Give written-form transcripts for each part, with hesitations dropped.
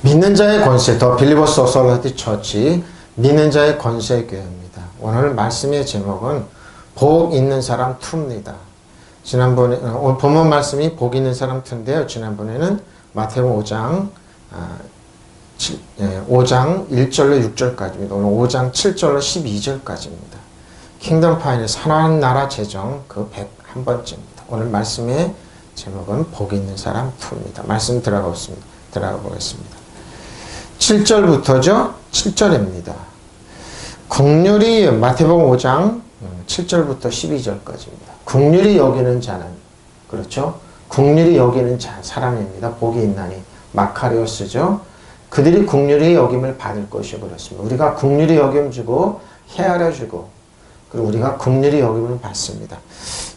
믿는 자의 권세, 더 빌리버스 오솔러티 처치, 믿는 자의 권세 교회입니다. 오늘 말씀의 제목은 복 있는 사람 2입니다. 지난번에 오늘 본문 말씀이 복 있는 사람 2인데요. 지난번에는 마태복음 5장 1절로 6절까지입니다. 오늘 5장 7절로 12절까지입니다. 킹덤 파이낸스 하나님 나라 재정 그 101번째입니다. 오늘 말씀의 제목은 복 있는 사람 2입니다. 말씀 들어가 보겠습니다. 7절부터죠. 7절입니다. 국률이 마태복음 5장 7절부터 12절까지입니다. 국률이 여기는 자는, 그렇죠? 국률이 여기는 자, 사람입니다. 복이 있나니. 마카리오스죠. 그들이 국률이 여김을 받을 것이요. 그렇습니다. 우리가 국률이 여김 주고 헤아려 주고 그리고 우리가 국률이 여김을 받습니다.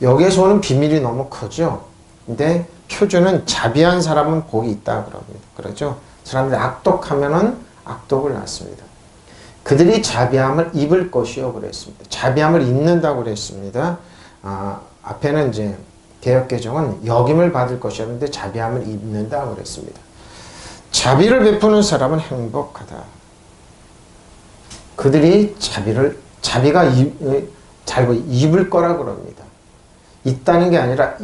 여기에서 오는 비밀이 너무 크죠. 근데 표준은 자비한 사람은 복이 있다 그럽니다. 그렇죠? 사람들이 악독하면은 악독을 낳습니다. 그들이 자비함을 입을 것이요 그랬습니다. 자비함을 입는다고 그랬습니다. 앞에는 이제 개역개정은 여김을 받을 것이었는데 자비함을 입는다고 그랬습니다. 자비를 베푸는 사람은 행복하다. 그들이 자비가 입을 거라 그럽니다. 있다는 게 아니라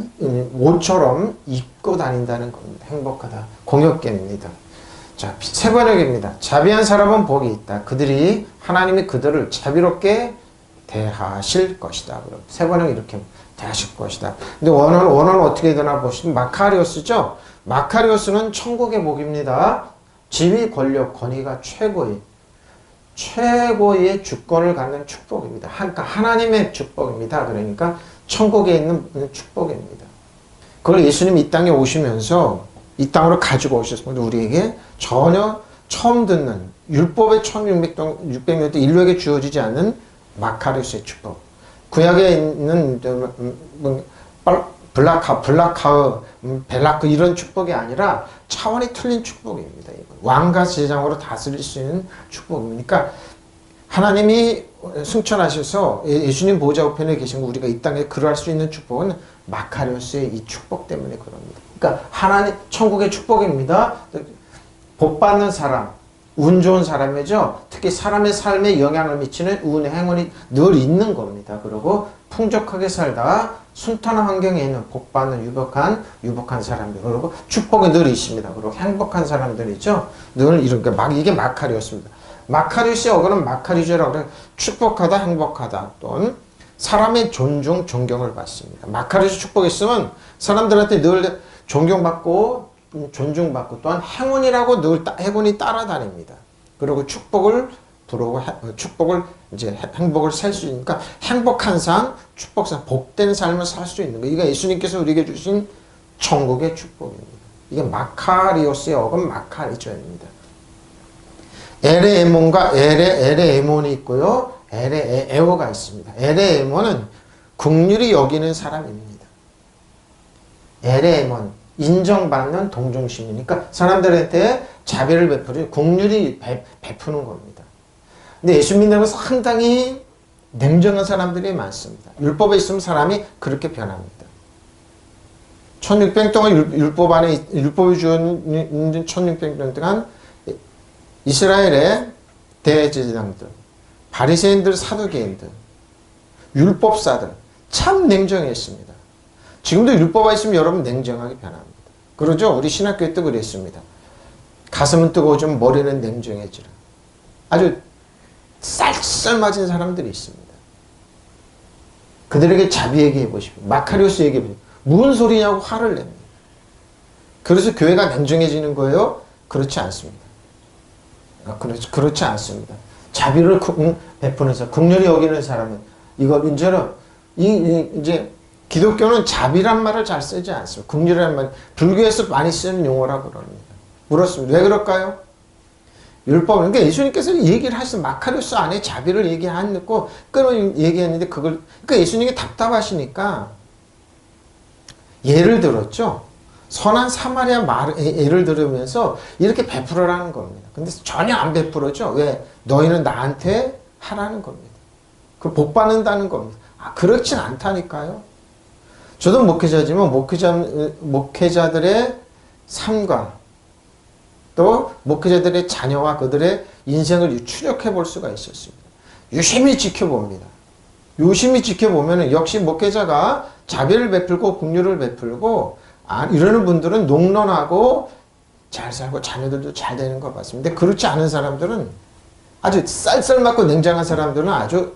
옷처럼 입고 다닌다는 겁니다. 행복하다. 공역계입니다. 자, 세 번역입니다. 자비한 사람은 복이 있다. 그들이 하나님이 그들을 자비롭게 대하실 것이다. 세 번역 이렇게 대하실 것이다. 근데 원어는 어떻게 되나 보시면 마카리오스죠. 마카리오스는 천국의 복입니다. 지위, 권력, 권위가 최고의 주권을 갖는 축복입니다. 그러니까 하나님의 축복입니다. 그러니까 천국에 있는 축복입니다. 그걸 예수님이 이 땅에 오시면서 이 땅으로 가지고 오셨습니다. 우리에게 전혀 처음 듣는 율법의 1600년 때 인류에게 주어지지 않는 마카리오스의 축복. 구약에 있는 블라카우, 벨라크 이런 축복이 아니라 차원이 틀린 축복입니다. 왕과 제장으로 다스릴 수 있는 축복입니다. 그러니까 하나님이 승천하셔서 예수님 보좌 우편에 계신 우리가 이 땅에 그러할 수 있는 축복은 마카리오스의 이 축복 때문에 그럽니다. 그러니까 하나님 천국의 축복입니다. 복 받는 사람, 운 좋은 사람이죠. 특히 사람의 삶에 영향을 미치는 운, 행운이 늘 있는 겁니다. 그리고 풍족하게 살다가 순탄한 환경에 있는 복 받는 유복한 사람들, 그리고 축복이 늘 있습니다. 그리고 행복한 사람들이죠. 늘 이렇게 이게 마카리오스입니다. 마카리오스의 어근은 마카리조라고 그래요. 축복하다, 행복하다, 또는 사람의 존중, 존경을 받습니다. 마카리오스 축복이 있으면 사람들한테 늘 존경받고 존중받고 또한 행운이라고 늘 행운이 따라다닙니다. 그리고 축복을 부르고 이제 행복을 살 수 있으니까 행복한 삶, 축복상, 복된 삶을 살 수 있는 거. 이게 예수님께서 우리에게 주신 천국의 축복입니다. 이게 마카리오스의 어근 마카리조입니다. 에레에몬과 에레에몬이 있고요. 에레에오가 있습니다. 에레에몬은 국률이 여기는 사람입니다. 에레에몬, 인정받는 동정심이니까 사람들한테 자비를 베푸는 국률이 베푸는 겁니다. 근데 예수 믿는 상당히 냉정한 사람들이 많습니다. 율법에 있으면 사람이 그렇게 변합니다. 1600년 동안 율법이 주어진 1600년 동안 이스라엘의 대제사장들, 바리새인들, 사두개인들, 율법사들 참 냉정했습니다. 지금도 율법에 있으면 여러분 냉정하게 변합니다. 그러죠? 우리 신학교에 또 그랬습니다. 가슴은 뜨거워지면 머리는 냉정해지라. 아주 쌀쌀맞은 사람들이 있습니다. 그들에게 자비 얘기해 보십시오. 마카리오스 얘기해 보십시오. 무슨 소리냐고 화를 냅니다. 그래서 교회가 냉정해지는 거예요? 그렇지 않습니다. 그렇지 않습니다. 자비를 베푸는 국률이 여기는 사람은 이제 기독교는 자비란 말을 잘 쓰지 않습니다. 국률이라는 말, 불교에서 많이 쓰는 용어라고 그럽니다. 물었습니다. 왜 그럴까요? 그러니까 예수님께서 얘기를 하셔서 마카리오스 안에 자비를 얘기하고 얘기했는데 그러니까 예수님이 답답하시니까 예를 들었죠. 선한 사마리아 예를 들으면서 이렇게 베풀으라는 겁니다. 근데 전혀 안 베풀어죠. 왜? 너희는 나한테 하라는 겁니다. 그 복 받는다는 겁니다. 그렇진 않다니까요. 저도 목회자지만 목회자들의 삶과 또 목회자들의 자녀와 그들의 인생을 추적해 볼 수가 있었습니다. 유심히 지켜봅니다. 유심히 지켜보면 역시 목회자가 자비를 베풀고 긍휼을 베풀고 이러는 분들은 농론하고 잘 살고 자녀들도 잘 되는 것 같습니다. 근데 그렇지 않은 사람들은 아주 쌀쌀맞고 냉정한 사람들은 아주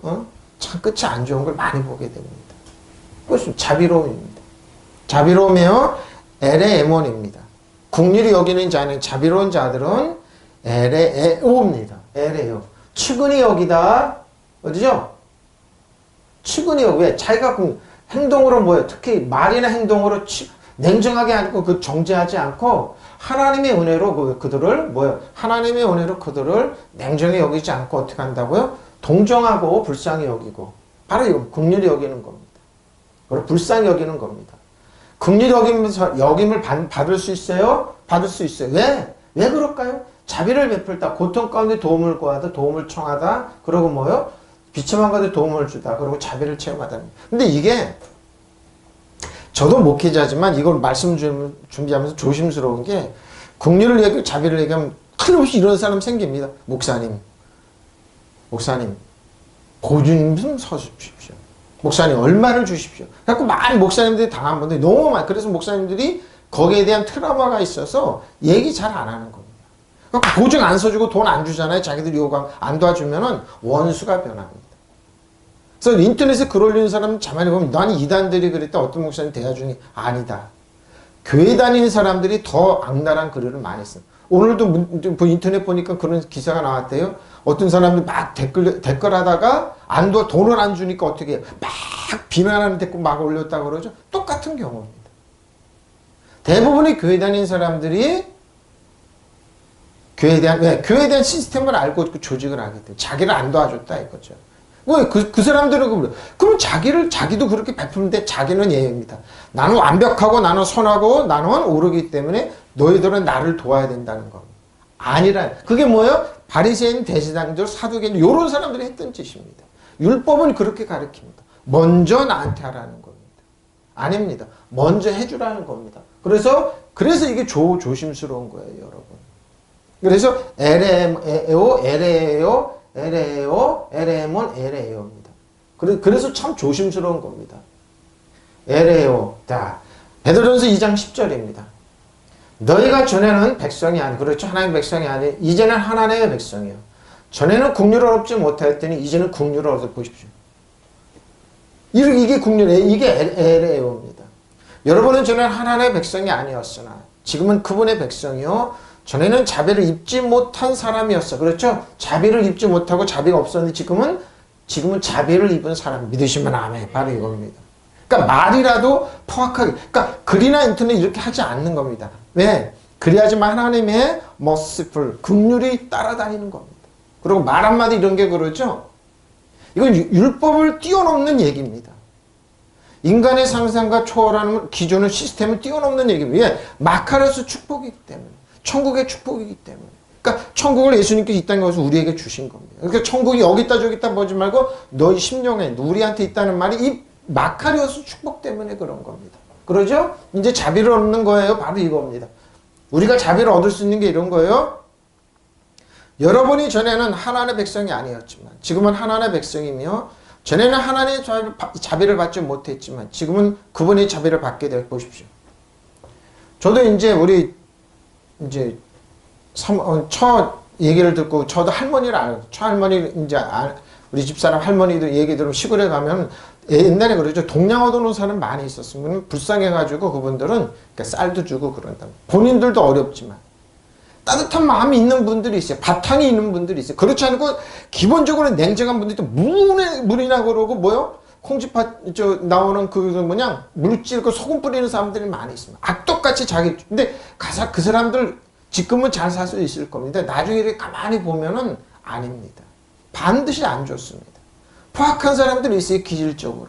참 끝이 안 좋은 걸 많이 보게 됩니다. 그것은 자비로움입니다. 자비로우며 에레에몬입니다. 긍휼히 여기는 자는 자비로운 자들은 에레에오입니다. 에레에오. 측은히 여기다 어디죠? 측은히 여기 왜? 자기가 행동으로 뭐예요? 특히 말이나 행동으로 냉정하게 않고 그 정죄하지 않고 하나님의 은혜로 그들을 뭐예요? 하나님의 은혜로 그들을 냉정히 여기지 않고 어떻게 한다고요? 동정하고 불쌍히 여기고 바로 이거 긍휼히 여기는 겁니다. 그리고 불쌍히 여기는 겁니다. 긍휼히 여김을 받을 수 있어요? 받을 수 있어요. 왜? 왜 그럴까요? 자비를 베풀다. 고통 가운데 도움을 구하다. 도움을 청하다. 그리고 뭐요? 비참한 가운데 도움을 주다. 그리고 자비를 체험하다. 근데 이게 저도 목회자지만 이걸 말씀 준비하면서 조심스러운 게 긍휼을 얘기하고 자비를 얘기하면 틀림없이 이런 사람 생깁니다. 목사님 보증 좀 서주십시오. 목사님 얼마를 주십시오. 그래서 많이 목사님들이 당한 분들이 너무 많아요. 그래서 목사님들이 거기에 대한 트라우마가 있어서 얘기 잘 안 하는 겁니다. 그러니까 보증 안 서주고 돈 안 주잖아요. 자기들이 요구하면 안 도와주면은 원수가 변합니다. 그래서 인터넷에 글 올리는 사람 자만히 보면 난 이단들이 그랬다. 어떤 목사님 대화 중에 아니다. 교회 다니는 사람들이 더 악랄한 글을 많이 씁니다. 오늘도 인터넷 보니까 그런 기사가 나왔대요. 어떤 사람이 막 댓글 하다가 돈을 안 주니까 어떻게 해요? 막 비난하는 댓글 막 올렸다고 그러죠. 똑같은 경우입니다. 대부분의 교회 다니는 사람들이 교회에 대한 시스템을 알고 그 조직을 하기 때문에 자기를 안 도와줬다 이거죠. 왜? 그 사람들은 그럼 자기도 그렇게 베푸는데 자기는 예입니다. 나는 완벽하고 나는 선하고 나는 옳기 때문에 너희들은 나를 도와야 된다는 겁니다. 아니라 그게 뭐예요? 바리새인, 대제사장들, 사두개인 이런 사람들이 했던 짓입니다. 율법은 그렇게 가르칩니다. 먼저 나한테 하라는 겁니다. 아닙니다. 먼저 해주라는 겁니다. 그래서 이게 조심스러운 거예요, 여러분. 그래서 에레몬, 에레에오입니다. 그래서 참 조심스러운 겁니다. 에레오. 자, 베드로전서 2장 10절입니다. 너희가 전에는 백성이 아니, 그렇죠. 하나님의 백성이 아니, 이제는 하나님의 백성이요. 전에는 긍휼을 얻지 못하였더니 이제는 긍휼을 얻어 보십시오. 이게 긍휼이에요. 이게 에레오입니다. 여러분은 전에는 하나님의 백성이 아니었으나 지금은 그분의 백성이요. 전에는 자비를 입지 못한 사람이었어. 그렇죠? 자비를 입지 못하고 자비가 없었는데 지금은 자비를 입은 사람. 믿으시면 아멘. 바로 이겁니다. 그러니까 말이라도 포악하게. 그러니까 글이나 인터넷 이렇게 하지 않는 겁니다. 왜? 그래야지만 하나님의 merciful, 긍휼이 따라다니는 겁니다. 그리고 말 한마디 이런 게 그러죠? 이건 율법을 뛰어넘는 얘기입니다. 인간의 상상과 초월하는 기존의 시스템을 뛰어넘는 얘기입니다. 왜? 마카로스 축복이기 때문에. 천국의 축복이기 때문에. 그러니까 천국을 예수님께서 이 땅에 와서 우리에게 주신 겁니다. 그러니까 천국이 여기다 저기다 보지 말고 너희 심령에 우리한테 있다는 말이 이 마카리오스 축복 때문에 그런 겁니다. 그러죠? 이제 자비를 얻는 거예요. 바로 이겁니다. 우리가 자비를 얻을 수 있는 게 이런 거예요. 여러분이 전에는 하나님의 백성이 아니었지만 지금은 하나님의 백성이며 전에는 하나님의 자비를 받지 못했지만 지금은 그분의 자비를 받게 될 보십시오. 저도 첫 얘기를 듣고 저도 할머니를 알아요. 할머니 우리 집사람 할머니도 얘기 들으면 시골에 가면 옛날에 그러죠. 동양 얻어놓은 사람 많이 있었으면 불쌍해가지고 그분들은 쌀도 주고 그런다. 본인들도 어렵지만 따뜻한 마음이 있는 분들이 있어요. 바탕이 있는 분들이 있어요. 그렇지 않고 기본적으로 냉정한 분들이 또 물이나 그러고 뭐요? 콩쥐팥 나오는 물질 소금 뿌리는 사람들이 많이 있습니다. 악독같이 근데 그 사람들 지금은 잘 살 수 있을 겁니다. 나중에 가만히 보면은 아닙니다. 반드시 안 좋습니다. 포악한 사람들이 있어요. 기질적으로.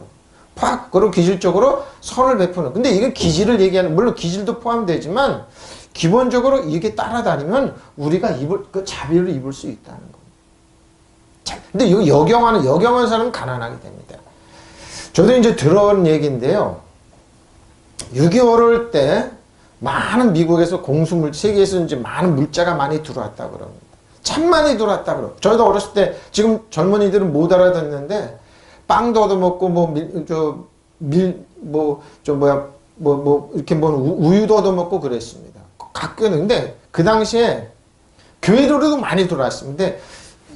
그리고 기질적으로 선을 베푸는. 근데 이건 기질을 얘기하는, 물론 기질도 포함되지만 기본적으로 이게 따라다니면 우리가 자비를 입을 수 있다는 겁니다. 근데 이거 역영하는 사람은 가난하게 됩니다. 저도 이제 들어온 얘기인데요. 6.25를 때 많은 미국에서 공수물, 세계에서 이제 많은 물자가 많이 들어왔다고 그럽니다. 참 많이 들어왔다고 그래요. 저희도 어렸을 때, 지금 젊은이들은 못 알아듣는데, 빵도 얻어먹고, 이렇게 우유도 얻어먹고 그랬습니다. 가끔인데, 그 당시에 교회로도 많이 들어왔습니다.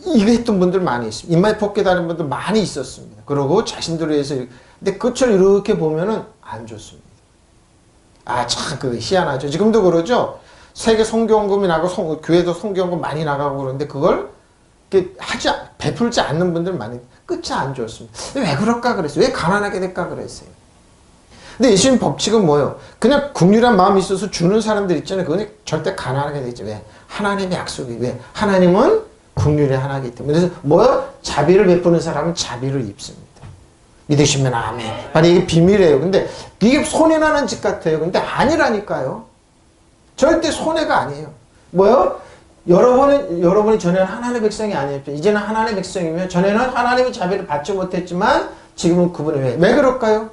이거 했던 분들 많이 있습니다. 입맛 벗게 다니는 분들 많이 있었습니다. 그러고 자신들을 위해서, 근데 끝을 이렇게 보면은 안 좋습니다. 아, 참, 그거 희한하죠. 지금도 그러죠? 세계 선교원금이 나가고, 교회도 선교원금 많이 나가고 그러는데, 그걸, 베풀지 않는 분들 많이, 끝이 안 좋습니다. 왜 그럴까 그랬어요? 왜 가난하게 될까 그랬어요? 근데 예수님 법칙은 뭐예요? 그냥 긍휼한 마음이 있어서 주는 사람들 있잖아요. 그건 절대 가난하게 되지. 왜? 하나님의 약속이. 왜? 하나님은 긍휼의 하나이기 때문에. 그래서 뭐예요? 자비를 베푸는 사람은 자비를 입습니다. 믿으시면 아멘. 아니, 이게 비밀이에요. 근데 이게 손해나는 짓 같아요. 근데 아니라니까요. 절대 손해가 아니에요. 뭐요? 여러분이 전에는 하나님의 백성이 아니었죠. 이제는 하나님의 백성이며, 전에는 하나님의 자비를 받지 못했지만, 지금은 그분이 왜 그럴까요?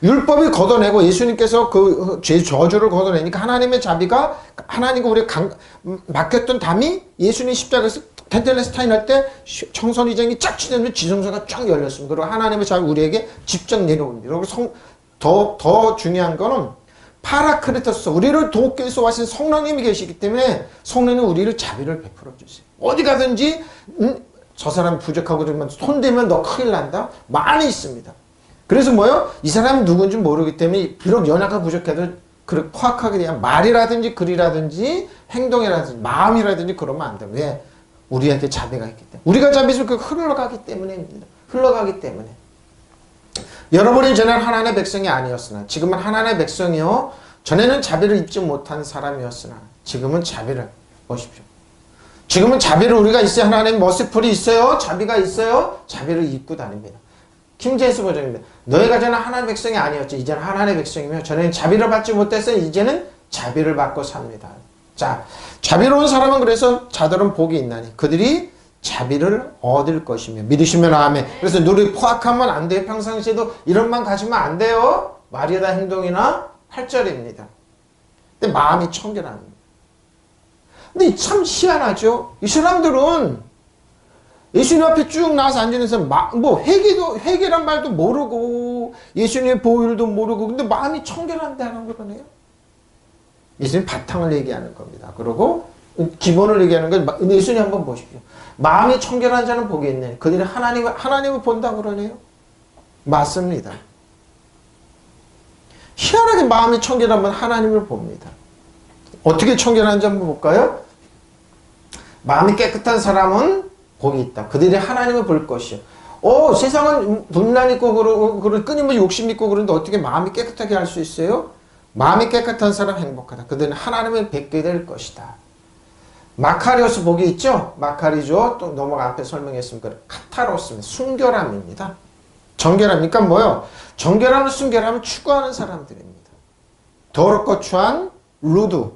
율법이 걷어내고 예수님께서 그 죄 저주를 걷어내니까 하나님의 자비가, 하나님과 우리가 맡겼던 담이 예수님 십자가에서 텐텔레스타인 할 때 청선이쟁이 쫙 치면 지성소가 쫙 열렸습니다. 그리고 하나님의 자비 우리에게 직접 내려옵니다. 그리고 더 중요한 거는 파라크리토스, 우리를 돕기 위해서 하신 성령님이 계시기 때문에 성령님 우리를 자비를 베풀어 주세요. 어디 가든지 저 사람이 부족하고 그러면 손대면 너 큰일 난다? 많이 있습니다. 그래서 뭐요? 이 사람이 누군지 모르기 때문에 비록 연약하고 부족해도 그렇게 파악하게 되면 말이라든지 글이라든지 행동이라든지 마음이라든지 그러면 안 돼요. 왜? 우리한테 자비가 있기 때문에. 우리가 자비 있으면 흘러가기 때문입니다. 흘러가기 때문에. 여러분이 전에는 하나님의 백성이 아니었으나 지금은 하나님의 백성이요. 전에는 자비를 입지 못한 사람이었으나 지금은 자비를 보십시오. 지금은 자비를 우리가 있어요. 하나님 머시풀이 있어요. 자비가 있어요. 자비를 입고 다닙니다. 킹제임스 버전입니다. 너희가 전에 하나님의 백성이 아니었지. 이제는 하나님의 백성이며 전에는 자비를 받지 못했어요. 이제는 자비를 받고 삽니다. 자, 자비로운 사람은 그래서 자들은 복이 있나니 그들이 자비를 얻을 것이며 믿으시면 아멘. 그래서 누리 포악하면 안 돼요. 평상시에도 이런 마음 가지면 안 돼요. 말이나 행동이나 8절입니다. 근데 마음이 청결합니다. 근데 참 희한하죠. 이 사람들은 예수님 앞에 쭉 나와서 앉는 사람, 회개란 말도 모르고, 예수님의 보혈도 모르고, 근데 마음이 청결한다는 거네요. 예수님 바탕을 얘기하는 겁니다. 그리고 기본을 얘기하는 건, 예수님 한번 보십시오. 마음이 청결한 자는 복이 있네. 그들이 하나님을 본다고 그러네요. 맞습니다. 희한하게 마음이 청결하면 하나님을 봅니다. 어떻게 청결한지 한번 볼까요? 마음이 깨끗한 사람은 복이 있다. 그들이 하나님을 볼 것이요. 세상은 분란 있고 그러고 끊임없이 욕심 있고 그런데 어떻게 마음이 깨끗하게 할 수 있어요? 마음이 깨끗한 사람 행복하다. 그들은 하나님을 뵙게 될 것이다. 마카리오스 복이 있죠? 마카리죠. 또 넘어가 앞에 설명했습니다. 카타로스입니다. 순결함입니다. 정결함이니까 뭐요? 정결함을 순결함을 추구하는 사람들입니다. 더럽고 추한 루드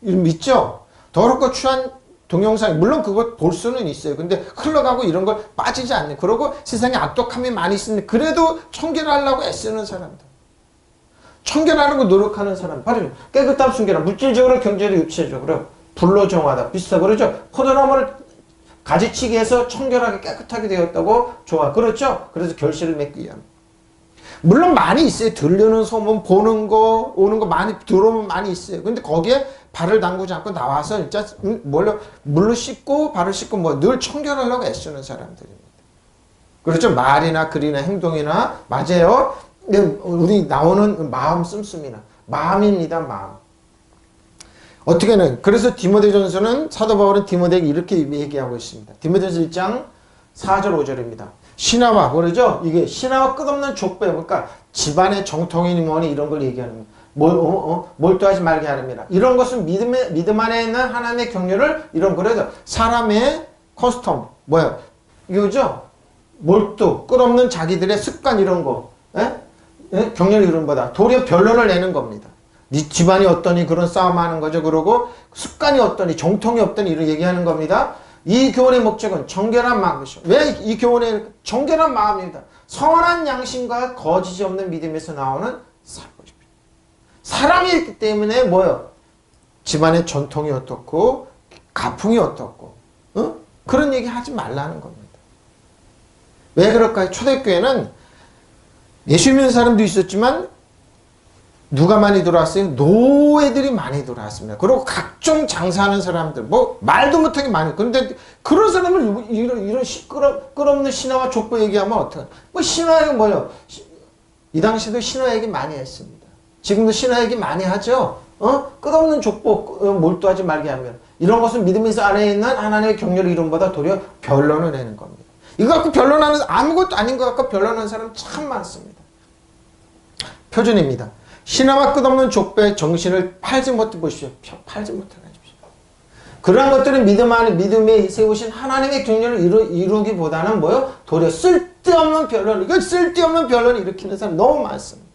이름 있죠? 더럽고 추한 동영상, 물론 그걸 볼 수는 있어요. 근데 흘러가고 이런 걸 빠지지 않는, 그러고 세상에 악독함이 많이 있으니 그래도 청결하려고 애쓰는 사람들. 청결하려고 노력하는 사람. 바로 깨끗함, 순결함. 물질적으로, 경제적으로, 육체적으로. 불로정하다. 비슷하고 그러죠? 포도나무를 가지치기 해서 청결하게 깨끗하게 되었다고 좋아. 그렇죠? 그래서 결실을 맺기 위함. 물론 많이 있어요. 들리는 소문, 보는 거, 오는 거 많이 들어오면 많이 있어요. 근데 거기에 발을 담그지 않고 나와서 진짜 물로 씻고 발을 씻고 늘 청결하려고 애쓰는 사람들입니다. 그렇죠? 말이나 글이나 행동이나 맞아요. 우리 나오는 마음 씀씀이나 마음입니다. 마음. 어떻게는 그래서 디모데전서는 사도 바울은 디모데에게 이렇게 얘기하고 있습니다. 디모데전서 1장 4절 5절입니다. 신하와 그러죠? 이게 신하와 끝없는 족배, 그러니까 집안의 정통이니 뭐니 이런 걸 얘기하는 거예요. 몰두하지 말게 하랍니다. 이런 것은 믿음 안에 있는 하나님의 경륜을 이런 거래도 사람의 커스텀 뭐예요? 이거죠? 몰두, 끝없는 자기들의 습관 이런 거, 경륜 이런 거다. 도리어 변론을 내는 겁니다. 네 집안이 어떠니 그런 싸움하는 거죠. 그러고 습관이 어떠니 정통이 없더니 이런 얘기하는 겁니다. 이 교훈의 목적은 정결한 마음이죠. 왜 이 교훈의 정결한 마음입니다. 선한 양심과 거짓이 없는 믿음에서 나오는 사고입니다. 사랑이 있기 때문에 뭐요? 집안의 전통이 어떻고 가풍이 어떻고 그런 얘기 하지 말라는 겁니다. 왜 그럴까요? 초대교회는 예수 믿는 사람도 있었지만 누가 많이 들어왔어요? 노예들이 많이 들어왔습니다. 그리고 각종 장사하는 사람들, 뭐 말도 못하게 많이. 그런데 그런 사람을 이런 끌없는 신화와 족보 얘기하면 어떡해? 뭐 신화 얘기 뭐요? 이 당시에도 신화 얘기 많이 했습니다. 지금도 신화 얘기 많이 하죠. 끝없는 족보 몰두하지 말게 하면 이런 것은 믿음에서 안에 있는 하나님의 경륜을 이룬보다 도리어 변론을 내는 겁니다. 이거 갖고 변론하는 아무것도 아닌 것 갖고 변론하는 사람 참 많습니다. 표준입니다. 신화와 끝없는 족보의 정신을 팔지 못해 보십시오. 팔지 못해 가십시오. 그러한 것들은 믿음 안에 믿음에 세우신 하나님의 경륜을 이루기보다는 뭐요? 도리어 쓸데없는 변론, 이거 쓸데없는 변론을 일으키는 사람 너무 많습니다.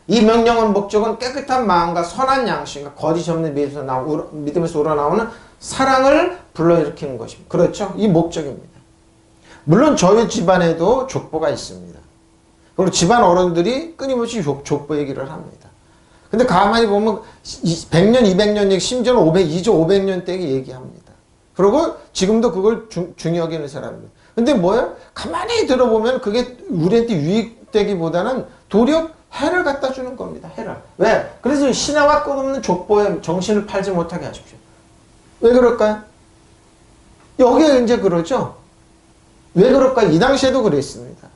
이 명령은 목적은 깨끗한 마음과 선한 양심과 거짓 없는 믿음에서 우러나오는 사랑을 불러일으키는 것입니다. 그렇죠? 이 목적입니다. 물론 저희 집안에도 족보가 있습니다. 그리고 집안 어른들이 끊임없이 족보 얘기를 합니다. 근데 가만히 보면 100년, 200년 얘기, 심지어는 500년 때 얘기합니다. 그리고 지금도 그걸 중요하게 하는 사람입니다. 근데 뭐예요? 가만히 들어보면 그게 우리한테 유익되기보다는 도리어 해를 갖다 주는 겁니다. 해를. 왜? 그래서 신화와 끝없는 족보의 정신을 팔지 못하게 하십시오. 왜 그럴까요? 여기에 이제 그러죠. 왜 그럴까요? 이 당시에도 그랬습니다.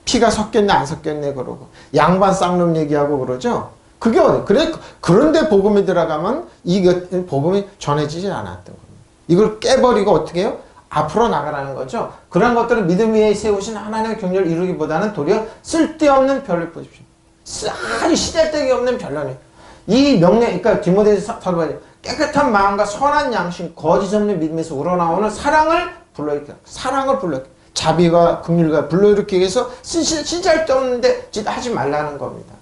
피가 섞였네 안 섞였네 그러고 양반 쌍놈 얘기하고 그러죠. 그게 어디? 그런데 복음이 들어가면 이 복음이 전해지지 않았던 겁니다. 이걸 깨버리고 어떻게 해요? 앞으로 나가라는 거죠. 그런 것들을 믿음 위에 세우신 하나님의 경륜을 이루기보다는 도리어 쓸데없는 별을 보십시오. 아주 시잘데기 없는 별론이에요. 이 명령, 그러니까 디모데서 사도가 깨끗한 마음과 선한 양심, 거짓 없는 믿음에서 우러나오는 사랑을 불러일으켜. 사랑을 불러일으켜. 자비와 긍휼과 불러일으키기 위해서 쓸데없는데 짓 하지 말라는 겁니다.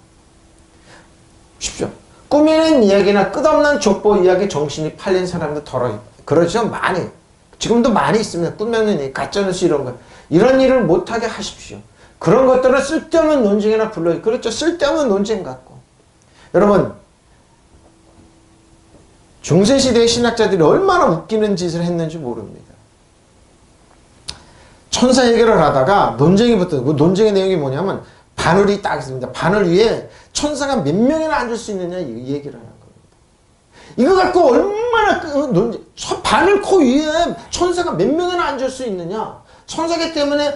보십시오. 꾸미는 이야기나 끝없는 족보 이야기 정신이 팔린 사람도 덜어. 그러죠? 많이. 지금도 많이 있습니다. 꾸며는 얘기, 가짜뉴스 이런 거. 이런 일을 못하게 하십시오. 그런 것들은 쓸데없는 논쟁이나 불러요. 그렇죠? 쓸데없는 논쟁 같고. 여러분, 중세시대의 신학자들이 얼마나 웃기는 짓을 했는지 모릅니다. 천사 해결을 하다가 논쟁이 붙어요. 그 논쟁의 내용이 뭐냐면 바늘이 딱 있습니다. 바늘 위에 천사가 몇 명이나 앉을 수 있느냐 이 얘기를 하는 겁니다. 이거 갖고 얼마나 논쟁, 바늘 코 위에 천사가 몇 명이나 앉을 수 있느냐. 천사기 때문에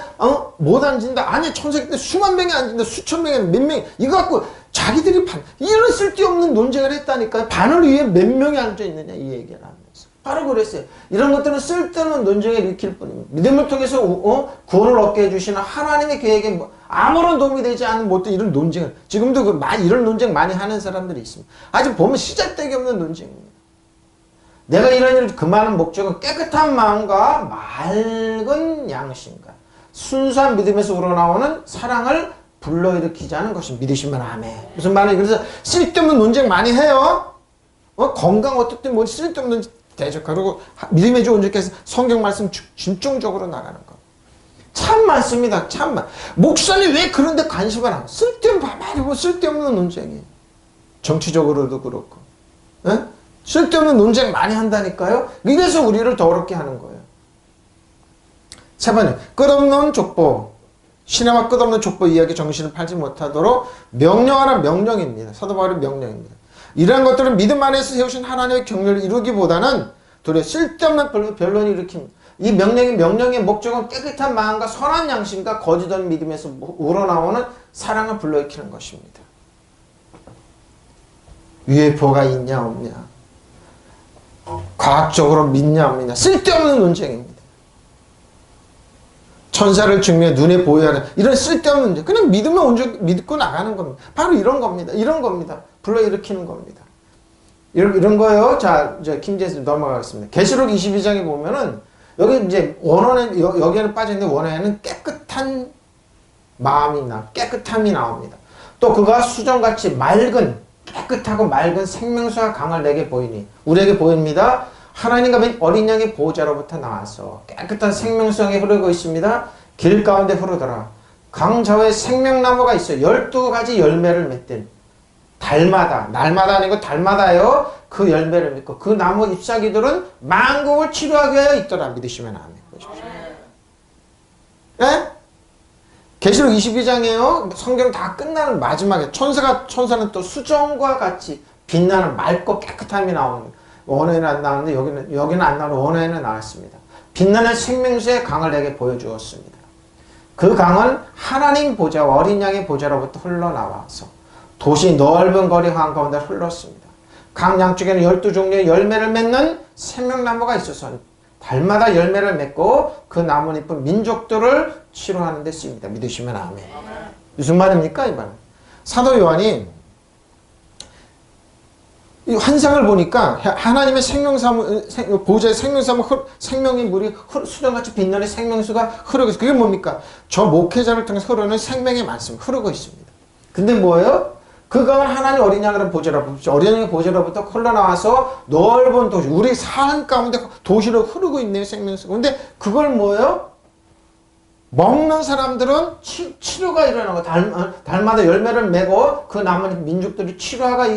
못 앉는다. 아니 천사기 때문에 수만 명이 앉는다. 수천 명이 몇 명. 이거 갖고 자기들이 이런 쓸데없는 논쟁을 했다니까요. 바늘 위에 몇 명이 앉아 있느냐 이 얘기를 하면서. 바로 그랬어요. 이런 것들은 쓸데없는 논쟁에 일으킬 뿐입니다. 믿음을 통해서 구원을 얻게 해주시는 하나님의 계획에 아무런 도움이 되지 않는 못된 이런 논쟁을 지금도 이런 논쟁 많이 하는 사람들이 있습니다. 아주 보면 시작되기 없는 논쟁입니다. 내가 이런 일을 금하는 목적은 깨끗한 마음과 맑은 양심과 순수한 믿음에서 우러나오는 사랑을 불러일으키자는 것을 믿으시면 아멘. 무슨 말이에요? 그래서 쓸데없는 논쟁 많이 해요. 건강 어떻든 뭐 쓸데없는 대적하고 믿음의 주 온전케 해서 성경 말씀 집중적으로 나가는 거. 참 많습니다. 참 많. 목사님 왜 그런데 관심을 안? 쓸데없는 논쟁이에요. 정치적으로도 그렇고. 에? 쓸데없는 논쟁 많이 한다니까요. 이래서 우리를 더럽게 하는 거예요. 세 번째, 끝없는 족보. 신화와 끝없는 족보 이야기 정신을 팔지 못하도록 명령하라 명령입니다. 사도 바울의 명령입니다. 이러한 것들은 믿음 안에서 세우신 하나님의 경륜을 이루기보다는 도리어 쓸데없는 변론을 일으킵니다. 이 명령의 목적은 깨끗한 마음과 선한 양심과 거짓 없는 믿음에서 우러나오는 사랑을 불러일으키는 것입니다. UFO가 있냐 없냐, 과학적으로 믿냐 안 믿냐, 쓸데없는 논쟁입니다. 천사를 증명해 눈에 보여야 하는 이런 쓸데없는 문제. 그냥 믿으면 믿고 나가는 겁니다. 바로 이런 겁니다. 이런 겁니다. 불러일으키는 겁니다. 이런 거예요. 자, 이제 김재수 넘어가겠습니다. 계시록 22장에 보면은 여기 이제 원어는 여기에는 빠져있는데 원어에는 깨끗한 깨끗함이 나옵니다. 또 그가 수정같이 깨끗하고 맑은 생명수와 강을 내게 보이니 우리에게 보입니다. 하나님과 및 어린 양의 보호자로부터 나와서 깨끗한 생명수강이 흐르고 있습니다. 길 가운데 흐르더라. 강 좌우에 생명나무가 있어 12가지 열매를 맺든 달마다, 날마다 아니고 달마다요. 그 열매를 맺고 그 나무 잎사귀들은 만국을 치료하게 하여 있더라. 믿으시면 아멘. 예? 계시록 22장이에요. 성경 다 끝나는 마지막에 천사는 또 수정과 같이 빛나는 맑고 깨끗함이 나오는, 원어에는 안 나오는데 여기는 안 나오는 원어에는 나왔습니다. 빛나는 생명수의 강을 내게 보여주었습니다. 그 강은 하나님 보좌와 어린 양의 보좌로부터 흘러나와서 도시 넓은 거리 한가운데 흘렀습니다. 강 양쪽에는 12종류의 열매를 맺는 생명나무가 있어서 달마다 열매를 맺고 그 나뭇잎은 민족들을 치료하는 데 쓰입니다. 믿으시면 아멘. 무슨 말입니까? 이 말은 사도 요한이 이 환상을 보니까 하나님의 보좌의 생명사무 생명의 물이 수정같이 빛나는 생명수가 흐르고 있어요. 그게 뭡니까? 저 목회자를 통해서 흐르는 생명의 말씀 흐르고 있습니다. 근데 뭐예요? 그 강은 하나님 어린 양의 보좌로부터, 어린 양의 보좌로부터 흘러나와서 넓은 도시, 우리 삶 가운데 도시로 흐르고 있네요, 생명수가. 근데 그걸 뭐예요? 먹는 사람들은 치료가 일어나고 달마다 열매를 맺고 그 남은 민족들이 치료가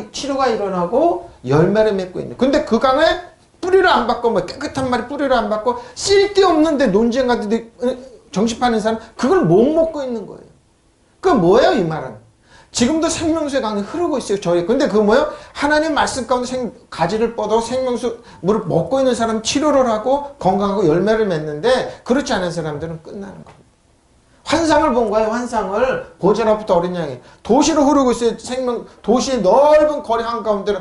일어나고 열매를 맺고 있는. 근데 그 강에 뿌리를 안 받고 뭐 깨끗한 말이 뿌리를 안 받고 쓸데없는데 논쟁 같은데 정신파는 사람 그걸 못 먹고 있는 거예요. 그 뭐예요 이 말은? 지금도 생명수의 강이 흐르고 있어요. 저희. 근데 그 뭐예요? 하나님 말씀 가운데 가지를 뻗어 생명수 물을 먹고 있는 사람 치료를 하고 건강하고 열매를 맺는데 그렇지 않은 사람들은 끝나는 거예요. 환상을 본 거예요. 환상을. 보좌로부터 어린 양이 도시로 흐르고 있어요. 도시의 넓은 거리 한가운데로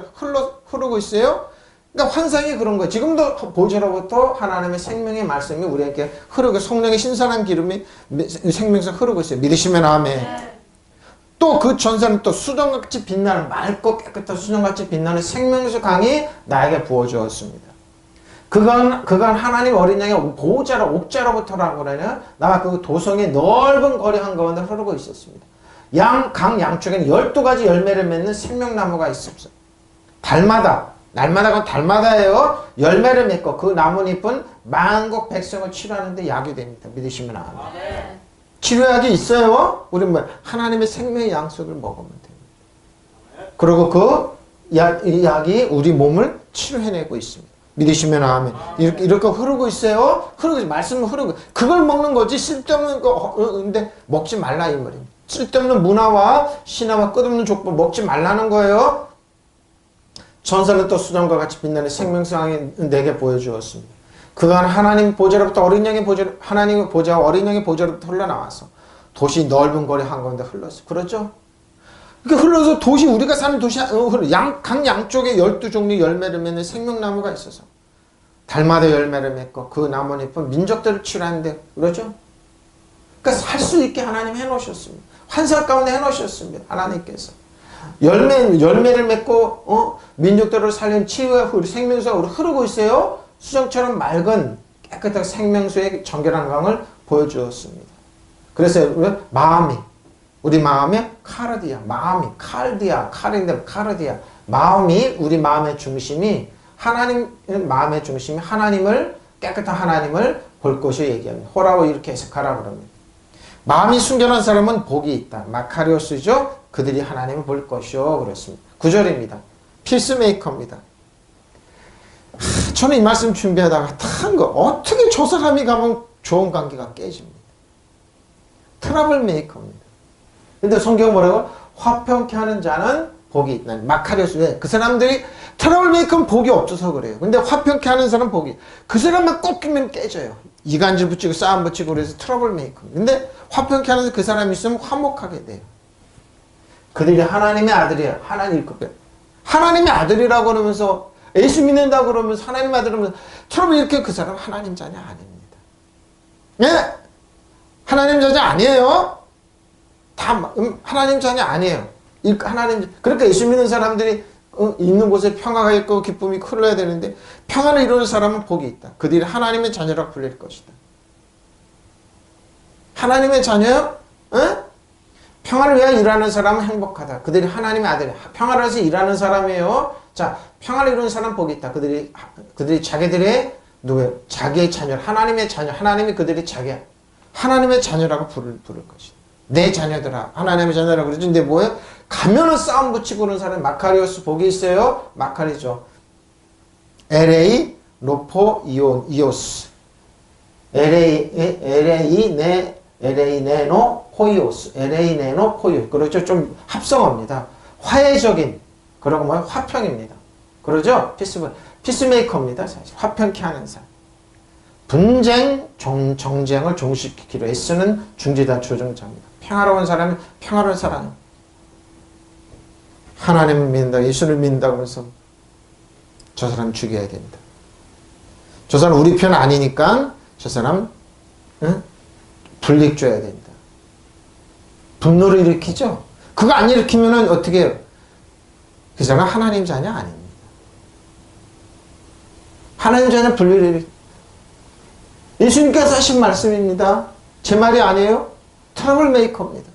흐르고 있어요. 그러니까 환상이 그런 거예요. 지금도 보좌로부터 하나님의 생명의 말씀이 우리에게 흐르고 성령의 신선한 기름이 생명에서 흐르고 있어요. 믿으시면 아멘. 또 그 전사는 또 수정같이 빛나는 맑고 깨끗한 수정같이 빛나는 생명수 강이 나에게 부어주었습니다. 그건 하나님 어린 양의 보호자로 옥자로부터라고 그러냐. 나와 그 도성의 넓은 거리 한가운데 흐르고 있었습니다. 강 양쪽에는 12가지 열매를 맺는 생명나무가 있었어요. 날마다 달마다예요. 열매를 맺고 그 나뭇잎은 만국 백성을 치료하는 데 약이 됩니다. 믿으시면 아멘. 치료약이 있어요. 우리 뭐 하나님의 생명의 양식을 먹으면 됩니다. 그리고 그 약이 우리 몸을 치료해내고 있습니다. 믿으시면 아멘. 이렇게 흐르고 있어요. 말씀은 흐르고 그걸 먹는 거지 쓸데없는 거 근데 먹지 말라 이 말입니다. 쓸데없는 문화와 신화와 끝없는 족보 먹지 말라는 거예요. 전설은 또 수정과 같이 빛나는 생명상이 내게 보여주었습니다. 그간 하나님 보좌로부터 어린 양의 하나님의 보좌와 어린 양의 보좌로부터 흘러나와서 도시 넓은 거리 한가운데 흘렀어요. 그렇죠? 그러니까 흘러서 도시, 우리가 사는 도시, 강 양쪽에 12종류 열매를 맺는 생명나무가 있어서 달마다 열매를 맺고 그 나뭇잎은 민족들을 치료하는데, 그렇죠? 그러니까 살 수 있게 하나님 해놓으셨습니다. 환상 가운데 해놓으셨습니다. 하나님께서. 열매를 맺고, 민족들을 살린 치유의 생명수가 흐르고 있어요. 수정처럼 맑은 깨끗한 생명수의 정결한 강을 보여주었습니다. 그래서 우리 마음이 카르디아, 마음이 우리 마음의 중심이 마음의 중심이 하나님을 깨끗한 하나님을 볼 것을 얘기합니다. 호라고 이렇게 해석하라 그럽니다. 마음이 순결한 사람은 복이 있다. 마카리오스죠. 그들이 하나님을 볼 것이요. 그렇습니다. 9절입니다. 필스메이커입니다. 저는 이 말씀 준비하다가 한 거 어떻게 저 사람이 가면 좋은 관계가 깨집니다. 트러블 메이커입니다. 근데 성경 뭐라고? 화평케 하는 자는 복이 있다. 마카리오스. 왜? 그 사람들이 트러블 메이커는 복이 없어서 그래요. 근데 화평케 하는 사람은 복이. 그 사람만 꺾이면 깨져요. 이간질 붙이고 싸움 붙이고 그래서 트러블 메이커입니다. 근데 화평케 하는 그 사람이 있으면 화목하게 돼요. 그들이 하나님의 아들이에요. 하나님의 아들이라고 그러면서 예수 믿는다고 그러면서 하나님 아들이면서 트러블 일으켜 그 사람 하나님 자녀 아닙니다. 예? 하나님 자녀 아니에요. 다 하나님 자녀 아니에요. 그러니까 예수 믿는 사람들이 있는 곳에 평화가 있고 기쁨이 흘러야 되는데 평화를 이루는 사람은 복이 있다. 그들이 하나님의 자녀라 불릴 것이다. 하나님의 자녀요? 예? 평화를 위하여 일하는 사람은 행복하다. 그들이 하나님의 아들이야. 평화를 위해서 일하는 사람이에요. 자, 평화를 이루는 사람 복이 있다. 그들이 자기들의 누구예요? 자기의 자녀, 하나님의 자녀, 하나님이 그들이 하나님의 자녀라고 부를 것이다. 내 자녀들아. 하나님의 자녀라고 그러죠. 근데 뭐예요? 가면은 싸움 붙이고 그런 사람이 마카리오스 복이 있어요. 마카리죠. LA 로포 이오스. LA 네노 포이오스. LA 네노 포이오스. 그렇죠. 좀 합성어입니다. 화해적인, 그러고 뭐 화평입니다. 그러죠? 피스메이커입니다. 사실. 화평케 하는 사람. 분쟁, 정쟁을 종식시키려 애쓰는 중재자 조정자입니다. 평화로운 사람은 평화로운 사람. 하나님을 믿는다, 예수를 믿는다 그러면서 저 사람 죽여야 된다. 저 사람 우리 편 아니니까 저 사람 불이익 줘야 된다. 분노를 일으키죠. 그거 안 일으키면은 어떻게 해요? 그 사람 하나님 자녀 아닙니다. 하나님 자녀 분리를 일으키. 예수님께서 하신 말씀입니다. 제 말이 아니에요. 트러블 메이커입니다.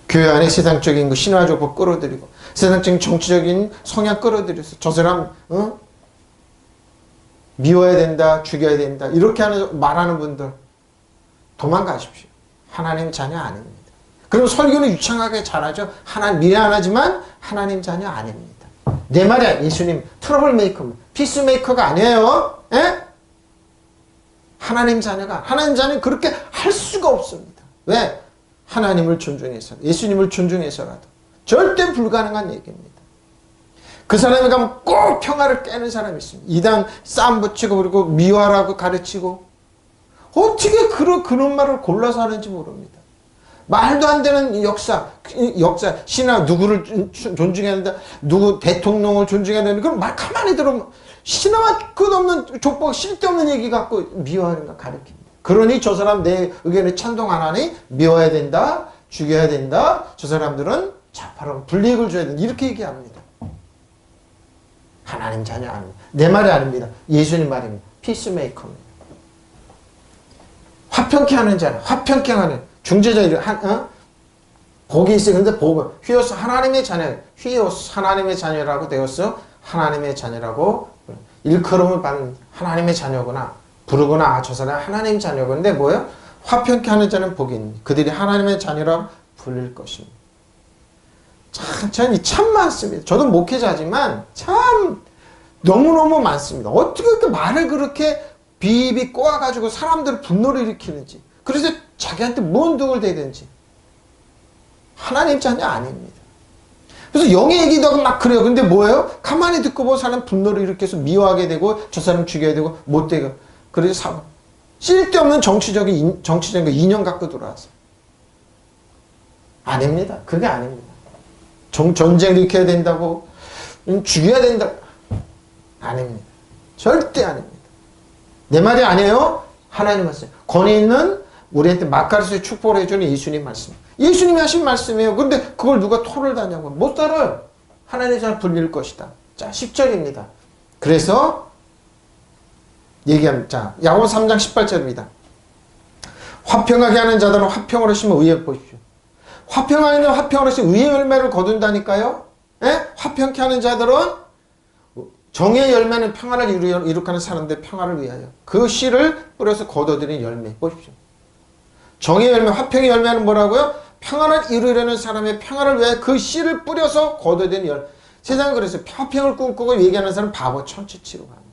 교회 안에 세상적인 거 신화적 거 끌어들이고 세상적인 정치적인 성향 끌어들여서 저 사람 미워야 된다, 죽여야 된다 이렇게 말하는 분들 도망가십시오. 하나님 자녀 아닙니다. 그럼 설교는 유창하게 잘하죠. 미안하지만 하나님 자녀 아닙니다. 내 말이야. 예수님 트러블 메이커입니다. 피스메이커가 아니에요. 에? 하나님 자녀는 그렇게 할 수가 없습니다. 왜? 하나님을 존중해서, 예수님을 존중해서라도 절대 불가능한 얘기입니다. 그 사람이 가면 꼭 평화를 깨는 사람이 있습니다. 이단 싸움 붙이고 그리고 미워하라고 가르치고 어떻게 그런 말을 골라서 하는지 모릅니다. 말도 안 되는 역사, 신화 누구를 존중해야 된다, 누구 대통령을 존중해야 된다. 그럼 말 가만히 들으면 신화와 끝없는 족보 쓸데없는 얘기 갖고 미워하는 거 가르칩니다. 그러니 저 사람 내 의견에 찬동 안 하니 미워해야 된다, 죽여야 된다. 저 사람들은 자파로 불이익을 줘야 된다. 이렇게 얘기합니다. 하나님 자녀 아닙니다. 내 말이 아닙니다. 예수님 말입니다. 피스메이커입니다. 화평케 하는 자는 화평케 하는 중재자 복이 있어요. 근데 복은 휘오스 하나님의 자녀, 휘오스 하나님의 자녀라고 되었어. 하나님의 자녀라고 일컬음을 받는 하나님의 자녀구나. 부르구나. 저 사람 하나님 자녀고. 근데 뭐예요? 화평케 하는 자는 복이 있는 그들이 하나님의 자녀라고 불릴 것입니다. 참 많습니다. 저도 목회자지만 참 너무너무 많습니다. 어떻게 그렇게 말을 그렇게 비비 꼬아가지고 사람들을 분노를 일으키는지. 그래서 자기한테 뭔 득을 대든지. 하나님 자녀 아닙니다. 그래서 영의 얘기도 하고 막 그래요. 근데 뭐예요? 가만히 듣고 보면 사람 분노를 일으켜서 미워하게 되고 저 사람 죽여야 되고 못 되고. 그래서 쓸데없는 정치적인 거 인연 갖고 들어와서. 아닙니다. 그게 아닙니다. 전쟁을 일으켜야 된다고 죽여야 된다. 아닙니다. 절대 아닙니다. 내 말이 아니에요. 하나님 말씀. 권위 있는 우리한테 마카리스의 축복을 해주는 예수님 말씀. 예수님이 하신 말씀이에요. 그런데 그걸 누가 토를 다냐고. 못 살아요. 하나님의 잘 불릴 것이다. 자, 10절입니다. 그래서 얘기합니다. 자, 야고보 3장 18절입니다. 화평하게 하는 자들은 화평으로 심어 의에 보십시오. 화평하는 화평으로 심어 의의 열매를 거둔다니까요. 에? 화평케 하는 자들은 정의 열매는 평화를 이룩하는 사람들의 평화를 위하여 그 씨를 뿌려서 거둬들인 열매. 보십시오. 정의 열매, 화평의 열매는 뭐라고요? 평화를 이루려는 사람의 평화를 위하여 그 씨를 뿌려서 거둬들인 열매. 세상은 그래서 화평을 꿈꾸고 얘기하는 사람은 바보 천치치로 갑니다.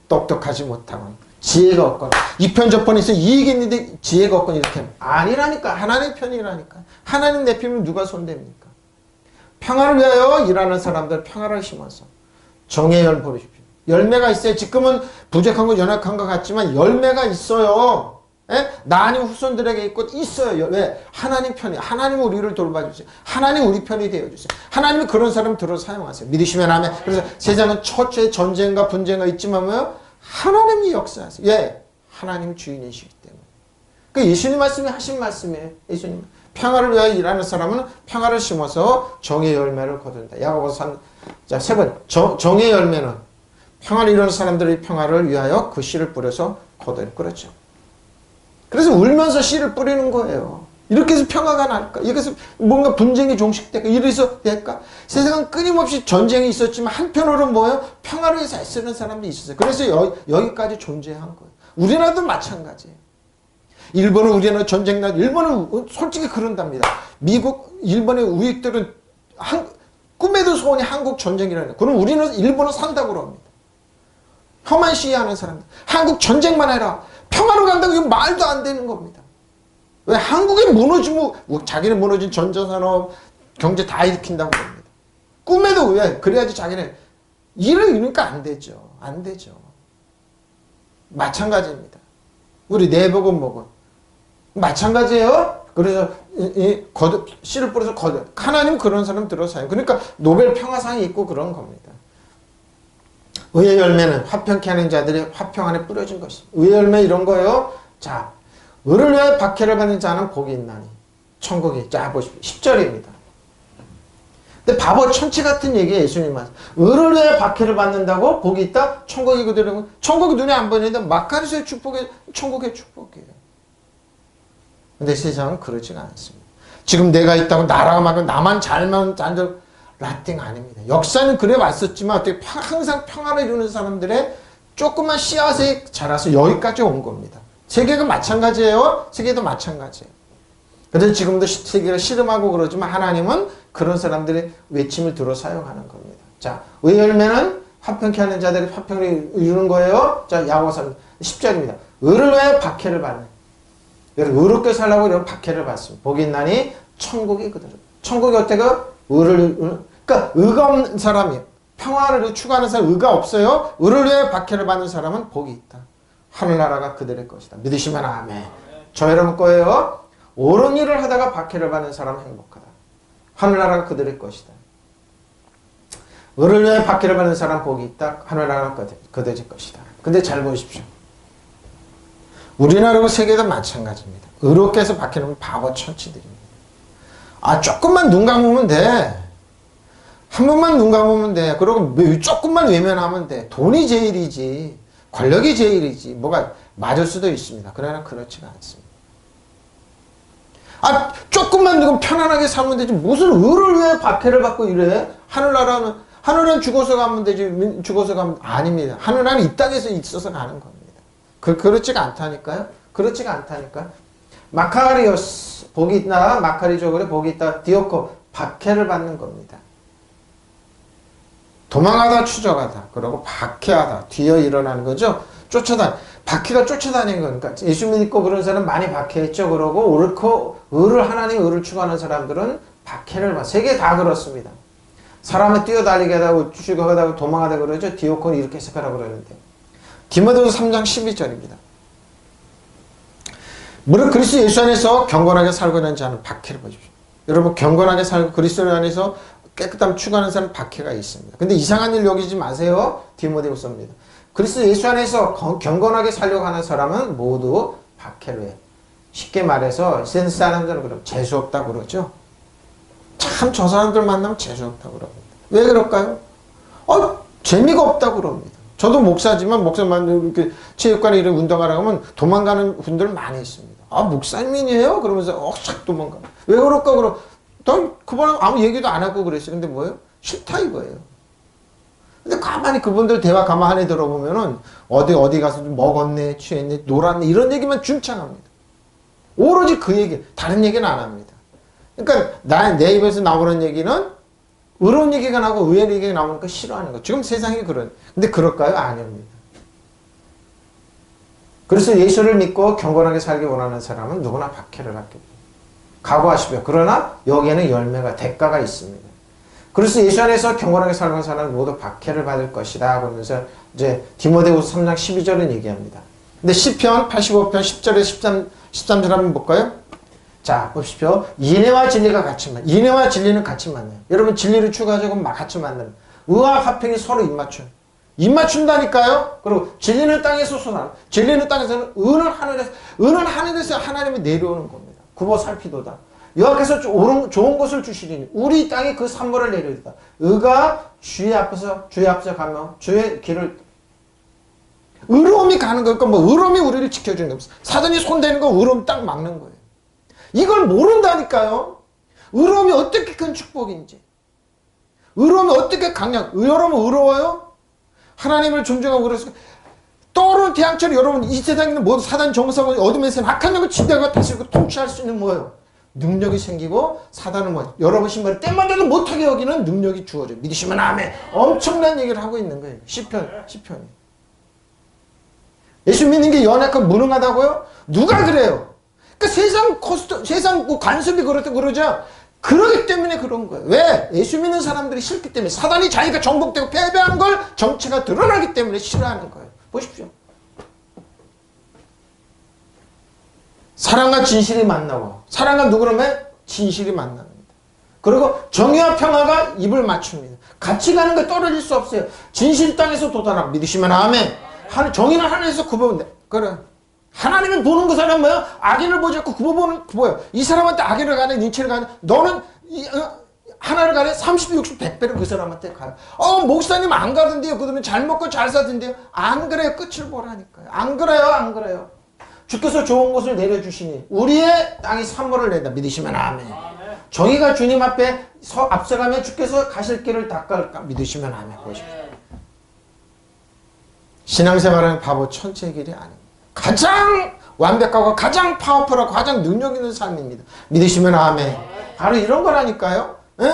똑똑하지 못하고 지혜가 없거나 이 편 저 편에서 이익이 있는데 지혜가 없거나 이렇게 하면 아니라니까. 하나님 편이라니까. 하나님 내 편이면 누가 손댑니까? 평화를 위하여 일하는 사람들 평화를 심어서 정의 열 보십시오. 열매가 있어요. 지금은 부족한 거 연약한 것 같지만 열매가 있어요. 에? 나 아닌 후손들에게 있고 있어요. 왜? 하나님 편이. 하나님 우리를 돌봐주세요. 하나님 우리 편이 되어주세요. 하나님이 그런 사람 들어 사용하세요. 믿으시면 아멘. 그래서 세상은 처처의 전쟁과 분쟁과 있지만 뭐요? 하나님이 역사하세요. 예, 하나님 주인이시기 때문에. 그 예수님 말씀이 하신 말씀이에요. 예수님. 평화를 위하여 일하는 사람은 평화를 심어서 정의 열매를 거둔다. 야고보서 3, 자, 세 번. 정의 열매는 평화를 이루는 사람들의 평화를 위하여 그 씨를 뿌려서 거둬요. 그렇죠. 그래서 울면서 씨를 뿌리는 거예요. 이렇게 해서 평화가 날까? 이렇게 해서 뭔가 분쟁이 종식될까? 이래서 될까? 세상은 끊임없이 전쟁이 있었지만 한편으로는 뭐예요? 평화를 위해서 애쓰는 사람들이 있었어요. 그래서 여기까지 존재한 거예요. 우리나라도 마찬가지예요. 일본은 우리나라 전쟁 나 일본은 솔직히 그런답니다. 미국, 일본의 우익들은 꿈에도 소원이 한국 전쟁이라는. 그럼 우리는 일본은 산다고 그럽니다. 혐한 시위하는 사람들. 한국 전쟁만 해라. 평화로 간다고 이거 말도 안 되는 겁니다. 왜? 한국이 무너지면 자기는 무너진 전자산업 경제 다 일으킨다고 합니다. 꿈에도 왜? 그래야지 자기는 이러니까 안 되죠. 안 되죠. 마찬가지입니다. 우리 내복은 뭐고 마찬가지예요. 그래서 씨를 뿌려서 하나님 그런 사람 들어서요. 그러니까 노벨 평화상이 있고 그런 겁니다. 의의 열매는 화평케 하는 자들의 화평 안에 뿌려진 것입니다. 의의 열매 이런 거예요. 자, 의를 위하여 박해를 받는 자는 복이 있나니 천국이. 자 보십시오. 10절입니다. 근데 바보 천치 같은 얘기에 예수님 말씀. 의를 위하여 박해를 받는다고 복이 있다? 천국이 그대로. 천국이 눈에 안 보이는데 마카리스의 축복이 천국의 축복이에요. 근데 세상은 그러지가 않습니다. 지금 내가 있다고 나라가 막 나만 잘만 잔들 라띵 아닙니다. 역사는 그래 왔었지만 어떻게 항상 평화를 이루는 사람들의 조그만 씨앗에 자라서 여기까지 온 겁니다. 세계가 마찬가지예요. 세계도 마찬가지예요. 그래서 지금도 세계가 씨름하고 그러지만 하나님은 그런 사람들의 외침을 들어 사용하는 겁니다. 자, 의의 열매는 화평케 하는 자들이 화평을 이루는 거예요. 자, 야고보서 10절입니다. 의를 위하여 박해를 받는. 의롭게 살라고 이런 박해를 받습니다. 복이 있나니 천국이 그대로. 천국이 어때가? 그러니까 의가 없는 사람이 평화를 추구하는 사람 의가 없어요. 의를 위해 박해를 받는 사람은 복이 있다. 하늘나라가 그들의 것이다. 믿으시면 아멘. 저 여러분 거예요. 옳은 일을 하다가 박해를 받는 사람은 행복하다. 하늘나라가 그들의 것이다. 의를 위해 박해를 받는 사람 복이 있다. 하늘나라가 그들의 것이다. 근데 잘 보십시오. 우리나라고 세계도 마찬가지입니다. 의롭게 해서 박해는 바보 천치들입니다. 아, 조금만 눈 감으면 돼. 한 번만 눈 감으면 돼. 그리고 조금만 외면하면 돼. 돈이 제일이지. 권력이 제일이지. 뭐가 맞을 수도 있습니다. 그러나 그렇지가 않습니다. 아, 조금만 누구 편안하게 살면 되지. 무슨 의를 위해 박해를 받고 이래? 하늘은 죽어서 가면 되지. 죽어서 가면 아닙니다. 하늘은 이 땅에서 있어서 가는 겁니다. 그렇지가 않다니까요. 그렇지가 않다니까. 마카리오스 복이 있나? 마카리족으로 복이 있다. 디오코 박해를 받는 겁니다. 도망하다 추적하다. 그리고 박해하다. 뒤에 일어나는 거죠. 박해가 쫓아다니는 거니까. 예수 믿고 그런 사람 많이 박해했죠. 그러고 하나님 의를 추구하는 사람들은 박해를 받아. 세계 다 그렇습니다. 사람을 뛰어달리게 하다고 추적하다고 도망하다 그러죠. 디오코는 이렇게 해석하라고 그러는데. 디모데후서 3장 12절입니다. 무릇 그리스도 예수 안에서 경건하게 살고 있는 자는 박해를 보십시오. 여러분 경건하게 살고 그리스도 안에서 깨끗함 추구하는 사람은 박해가 있습니다. 근데 이상한 일 여기지 마세요. 디모데후서입니다. 그리스도 예수 안에서 경건하게 살려고 하는 사람은 모두 박해를 해요. 쉽게 말해서 센스 사람들은 그럼 재수없다 그러죠. 참 저 사람들 만나면 재수없다 그럽니다. 왜 그럴까요? 재미가 없다 그럽니다. 저도 목사지만 목사만 이렇게 체육관에 이런 운동하러 가면 도망가는 분들 많이 있습니다. 아, 목사님이에요? 그러면서 싹 도망가. 왜 그럴까? 그분 아무 얘기도 안 하고 그랬어요. 근데 뭐예요? 싫다 이거예요. 근데 가만히 그분들 대화 가만히 들어보면은 어디 가서 좀 먹었네, 취했네, 놀았네 이런 얘기만 중창합니다. 오로지 그 얘기, 다른 얘기는 안 합니다. 그러니까 내 입에서 나오는 얘기는 의로운 얘기가 나오고 의외의 얘기가 나오니까 싫어하는 거. 지금 세상이 그런. 근데 그럴까요? 아닙니다. 그래서 예수를 믿고 경건하게 살기 원하는 사람은 누구나 박해를 받게 됩니다. 각오하십시오. 그러나 여기에는 열매가 대가가 있습니다. 그래서 예수 안에서 경건하게 살는 사람은 모두 박해를 받을 것이다. 그러면서 이제 디모데후서 3장 12절은 얘기합니다. 근데 시편 85편 10절에 13절 한번 볼까요? 자, 보십시오. 인애와 진리가 같이 만나요. 인애와 진리는 같이 만나요. 여러분 진리를 추구하자고 같이 만나요. 의와 화평이 서로 입맞춰요. 입맞춘다니까요. 그리고 진리는 땅에서 솟아나. 진리는 땅에서는 은은 하늘에서 하나님이 내려오는 겁니다. 굽어 살피도다. 여호와께서 좋은 것을 주시리니 우리 땅에 그 산물을 내려오다. 의가 주의 앞에서 가면 주의 길을 의로움이 가는 거니까 의로움이 우리를 지켜주는 겁니다. 사단이 손대는 거 의로움 딱 막는 거예요. 이걸 모른다니까요. 의로움이 어떻게 큰 축복인지. 의로움이 어떻게 강력. 여러분 의로워요? 하나님을 존중하고 그래서 여러분 태양처럼 여러분 이 세상에 있는 모든 사단 정사고 어둠의 셈 악한 영을 지배하고 다스리고 통치할 수 있는 뭐예요? 능력이 생기고 사단은 뭐 여러분 신발을 때만져도 못하게 여기는 능력이 주어져. 믿으시면 아멘. 엄청난 얘기를 하고 있는 거예요. 시편이. 예수 믿는 게 연약하고 무능하다고요? 누가 그래요? 그러니까 세상 뭐 관습이 그렇다 그러죠. 그러기 때문에 그런 거예요. 왜? 예수 믿는 사람들이 싫기 때문에 사단이 자기가 정복되고 패배한 걸 정체가 드러나기 때문에 싫어하는 거예요. 보십시오. 사랑과 진실이 만나고 사랑과 누구라면 진실이 만납니다. 그리고 정의와 평화가 입을 맞춥니다. 같이 가는 게 떨어질 수 없어요. 진실 땅에서 도달하고 믿으시면 아멘. 정의는 하늘에서 굽어본다. 그래. 하나님은 보는 그 사람은 뭐야? 악인을 보지 않고 굽어보는 뭐야? 이 사람한테 악인을 가네, 인체를 가네. 너는 하나를 가네 30, 60, 100배를 그 사람한테 가요. 목사님 안 가던데요. 그러면 잘 먹고 잘 사던데요. 안 그래요. 끝을 보라니까요. 안 그래요. 주께서 좋은 것을 내려주시니 우리의 땅이 산모를 낸다. 믿으시면 아멘. 정의가 주님 앞에 앞서가면 주께서 가실 길을 닦을까? 믿으시면 아멘. 보십시오. 신앙생활은 바보 천체의 길이 아닙니다. 가장 완벽하고 가장 파워풀하고 가장 능력 있는 삶입니다. 믿으시면 아멘. 바로 이런 거라니까요. 에?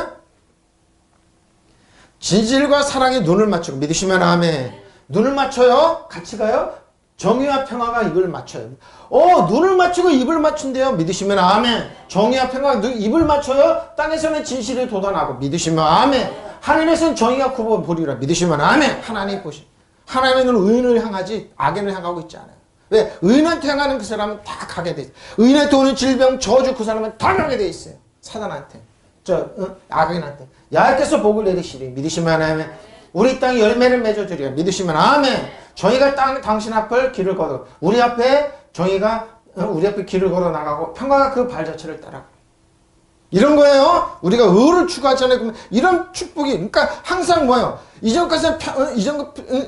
진실과 사랑에 눈을 맞추고 믿으시면 아멘. 눈을 맞춰요. 같이 가요. 정의와 평화가 입을 맞춰요. 눈을 맞추고 입을 맞춘대요. 믿으시면 아멘. 정의와 평화가 입을 맞춰요. 땅에서는 진실이 돋아나고 믿으시면 아멘. 하늘에서는 정의가 굽어보리라. 믿으시면 아멘. 하나님 보시. 하나님은 의인을 향하지 악인을 향하고 있지 않아요. 왜? 의인한테 향하는 그 사람은 다 가게 돼 있어요. 의인한테 오는 질병, 저주 그 사람은 다 가게 돼 있어요. 사단한테. 악인한테. 야께서 복을 내리시리. 믿으시면 아멘. 우리 땅에 열매를 맺어주리라. 믿으시면 아멘. 정의가 당신 앞을 길을 걸어. 우리 앞에 정의가 우리 앞에 길을 걸어 나가고 평화가 그 발자취를 따라가. 이런 거예요. 우리가 의를 추구하잖아요. 그러면 이런 축복이 그러니까 항상 뭐예요? 이전까지는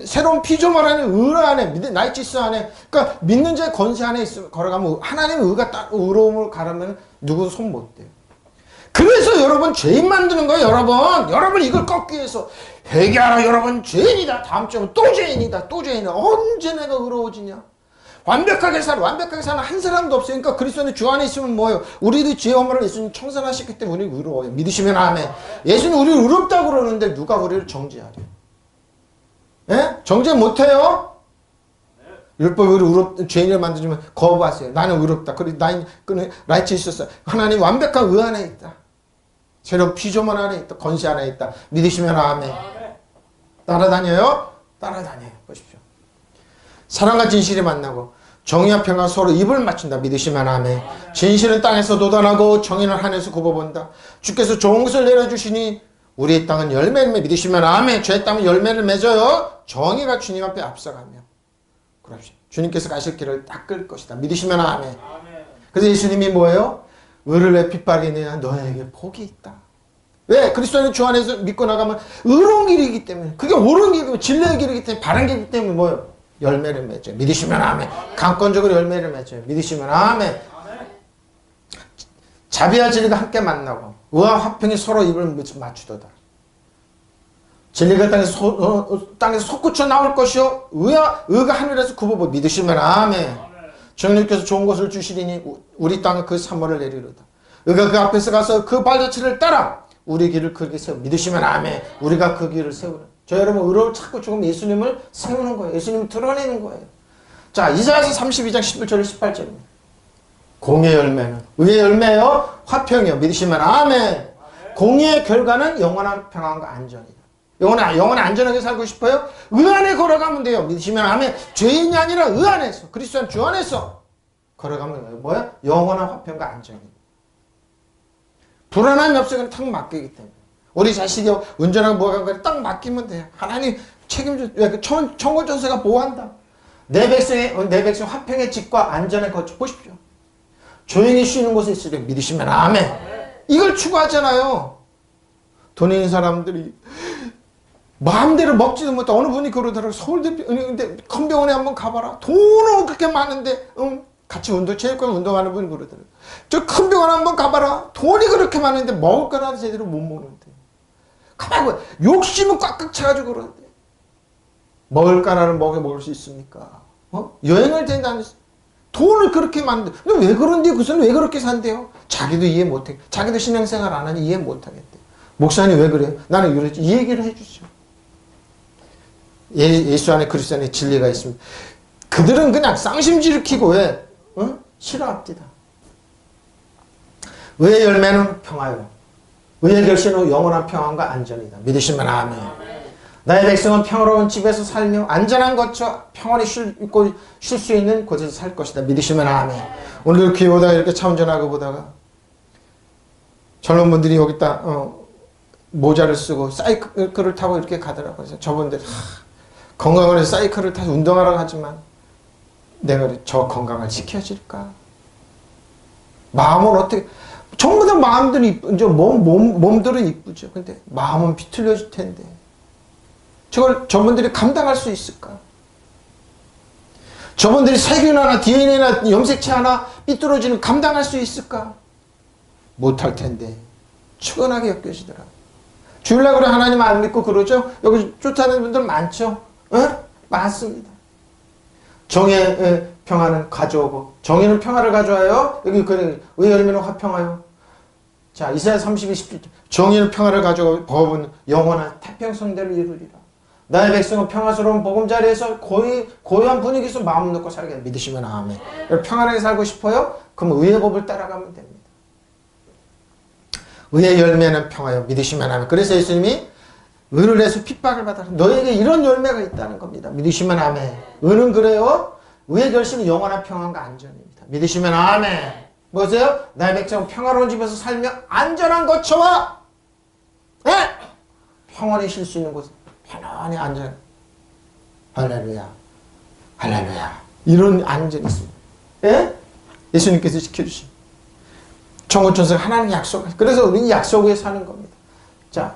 새로운 피조물 안에 의 안에 나이치스 안에 그러니까 믿는 자의 권세 안에 걸어가면 하나님의 의가 의로움을 가르면 누구도 손 못 대요. 그래서 여러분 죄인 만드는 거예요. 여러분 이걸 꺾기 위해서 회개하라. 여러분 죄인이다. 다음 주에 또 죄인이다. 언제 내가 의로워지냐. 완벽하게 사는 한 사람도 없어요. 그러니까 그리스도는 주 안에 있으면 뭐예요? 우리도 죄의 허물을 예수님 청산하셨기 때문에 우리 의로워요. 믿으시면 아멘. 예수님 우리를 의롭다고 그러는데 누가 우리를 정죄하려? 예? 정죄 못해요? 율법이 우리 죄인을 만들지만 거부하세요. 나는 의롭다. 그리고 나는 라이트 있었어. 하나님 완벽한 의 안에 있다. 새로운 피조물 안에 있다. 권세 안에 있다. 믿으시면 아멘. 따라다녀요? 따라다녀요. 보십시오. 사랑과 진실이 만나고 정의와 평화 서로 입을 맞춘다. 믿으시면 아멘. 진실은 땅에서 돋아나고 정의는 하늘에서 굽어본다. 주께서 좋은 것을 내려주시니 우리의 땅은 열매를 믿으시면 아멘. 죄의 땅은 열매를 맺어요. 정의가 주님 앞에 앞서가며 그럽시다. 주님께서 가실 길을 닦을 것이다. 믿으시면 아멘. 그래서 예수님이 뭐예요? 의를 왜 핏바르느냐? 너에게 복이 있다. 왜? 그리스도는 주 안에서 믿고 나가면 의로운 길이기 때문에 그게 옳은 길이고 진리의 길이기 때문에 바른 길이기 때문에 뭐예요? 열매를 맺어요. 믿으시면 아멘. 강권적으로 열매를 맺어요. 믿으시면 아멘. 자비와 진리가 함께 만나고 의와 화평이 서로 입을 맞추도다. 진리가 땅에서 솟구쳐 나올 것이요 의가 하늘에서 굽어보. 믿으시면 아멘. 주님께서 좋은 것을 주시리니 우리 땅에 그 산모를 내리로다. 의가 그 앞에서 가서 그 발자취를 따라 우리 길을 그렇게 세워. 믿으시면 아멘. 우리가 그 길을 세우는. 저 여러분 의로를 찾고 죽으면 예수님을 세우는 거예요. 예수님을 드러내는 거예요. 자, 이사야서 32장 11절 18절입니다. 공의 열매는 의의 열매요 화평이요. 믿으시면 아멘. 공의의 결과는 영원한 평안과 안전이다. 영원한 안전하게 살고 싶어요? 의 안에 걸어가면 돼요. 믿으시면 아멘. 죄인이 아니라 의 안에서 그리스도 주 안에서 걸어가면 뭐야? 영원한 화평과 안전이다. 불안함이 없으면 탁 맡기기 때문에 우리 자식이 운전하고 뭐가 그래 딱 맡기면 돼요. 하나님 책임져. 천군천사가 보호한다. 내 백성 화평의 집과 안전의 거처. 보십시오. 조용히 쉬는 곳에 있으려 믿으시면 아멘. 이걸 추구하잖아요. 돈 있는 사람들이 마음대로 먹지도 못해. 어느 분이 그러더라고요. 서울대 큰 병원에 한번 가봐라. 돈은 그렇게 많은데 같이 체육관 운동하는 분이 그러더라고요. 저 큰 병원 한번 가봐라. 돈이 그렇게 많은데 먹을 거라도 제대로 못 먹는데. 가만히 욕심은 꽉꽉 차가지고 그러는데 먹을 거라는 먹을 수 있습니까? 여행을 된다는 돈을 그렇게 만들. 근데 왜 그런데 그것은 왜 그렇게 산대요? 자기도 이해 못해. 자기도 신앙생활 안 하니 이해 못하겠대. 목사님 왜 그래요? 나는 이러지. 이 얘기를 해주죠. 예수 안에 그리스도 안에 진리가 있습니다. 그들은 그냥 쌍심지를 키고 왜? 싫어합니다. 의의 열매는 평화요. 의의 결실은 영원한 평안과 안전이다. 믿으시면 아멘. 나의 백성은 평화로운 집에서 살며 안전한 것과 평안히 쉴 수 있는 곳에서 살 것이다. 믿으시면 아멘. 오늘 교회 오다가 이렇게 차 운전하고 보다가 젊은 분들이 여기다 모자를 쓰고 사이클을 타고 이렇게 가더라고요. 그래서 저분들 건강을 위해서 사이클을 타서 운동하러 가지만 내가 저 건강을 지켜질까? 마음은 어떻게 전부 다 마음들이 이쁘죠. 몸들은 이쁘죠. 근데 마음은 비틀려질 텐데 저걸 저분들이 감당할 수 있을까? 저분들이 세균 하나, DNA나 염색체 하나 삐뚤어지는 감당할 수 있을까? 못할 텐데 측은하게 여겨지더라. 주일날 그래 하나님 안 믿고 그러죠? 여기 쫓아내는 분들 많죠? 많습니다. 정의 평화는 가져오고 정의는 평화를 가져와요. 여기 그 의의 열매는 화평하요. 자, 이사야 32, 17절 정의는 평화를 가져오고 법은 영원한 태평성대를 이루리라. 나의 백성은 평화스러운 보금자리에서 고요한 분위기에서 마음 놓고 살게 믿으시면 아멘. 평안하게 살고 싶어요? 그럼 의의 법을 따라가면 됩니다. 의의 열매는 평화요. 믿으시면 아멘. 그래서 예수님이 의를 해서 핍박을 받아서 너에게 이런 열매가 있다는 겁니다. 믿으시면 아멘. 의는 그래요. 의의 결실은 영원한 평안과 안전입니다. 믿으시면 아멘. 보세요. 나의 백성은 평화로운 집에서 살며 안전한 거처와 평안히 쉴 수 있는 곳 편안히 안전. 할렐루야. 할렐루야. 이런 안전이 있습니다. 예수님께서 지켜주신 천군천사가 하나님 약속. 그래서 우리는 약속 위에 사는 겁니다. 자,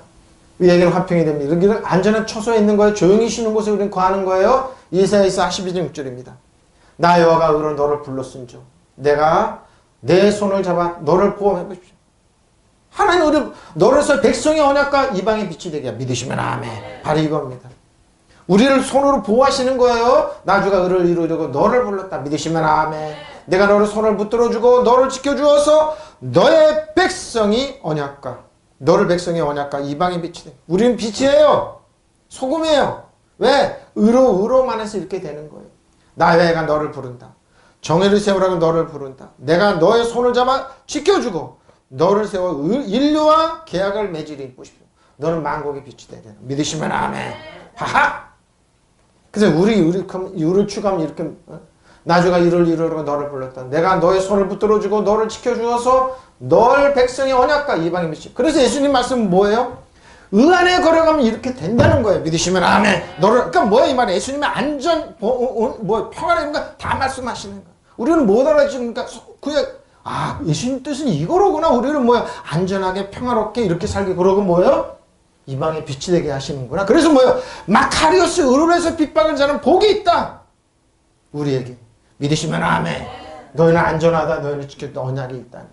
우리에게는 화평이 됩니다. 여기는 안전한 처소에 있는 거예요. 조용히 쉬는 곳에 우리는 거하는 거예요. 이사야서 12장 6절입니다. 나 여호와가 의로 너를 불렀은즉 내가 내 손을 잡아 너를 보호해 보십시오. 하나님 우리 너로서 백성의 언약과 이방의 빛이 되게 믿으시면 아멘. 바로 이겁니다. 우리를 손으로 보호하시는 거예요. 나주가 의를 이루려고 너를 불렀다. 믿으시면 아멘. 내가 너를 손을 붙들어주고 너를 지켜주어서 너의 백성이 언약과 너를 백성의 언약과 이방의 빛이 돼. 우리는 빛이에요. 소금이에요. 왜? 의로만 해서 이렇게 되는 거예요. 나회가 너를 부른다. 정의를 세우라고 너를 부른다. 내가 너의 손을 잡아 지켜주고 너를 세워 인류와 계약을 맺으리 보십시오. 너는 만국의 빛이 되리라. 믿으시면 아멘. 하하. 그래서 우리를 추가하면 이렇게 나주가 이를 이루려고 너를 불렀다. 내가 너의 손을 붙들어주고 너를 지켜주어서 널 백성의 언약과 이방의 빛이. 그래서 예수님 말씀은 뭐예요? 의 안에 걸어가면 이렇게 된다는 거예요. 믿으시면 아멘. 그러니까 뭐야 이 말이야. 예수님의 안전, 평안의 이런 거 다 말씀하시는 거야. 우리는 못 알아주니까 그냥 예수님 뜻은 이거로구나. 우리는 뭐야 안전하게 평화롭게 이렇게 살게 그러고 뭐예요? 이방의 빛이 되게 하시는구나. 그래서 뭐예요? 마카리오스 의로 해서 핍박을 자는 복이 있다. 우리에게 믿으시면 아멘. 너희는 안전하다. 너희는 지켰다. 언약이 있다는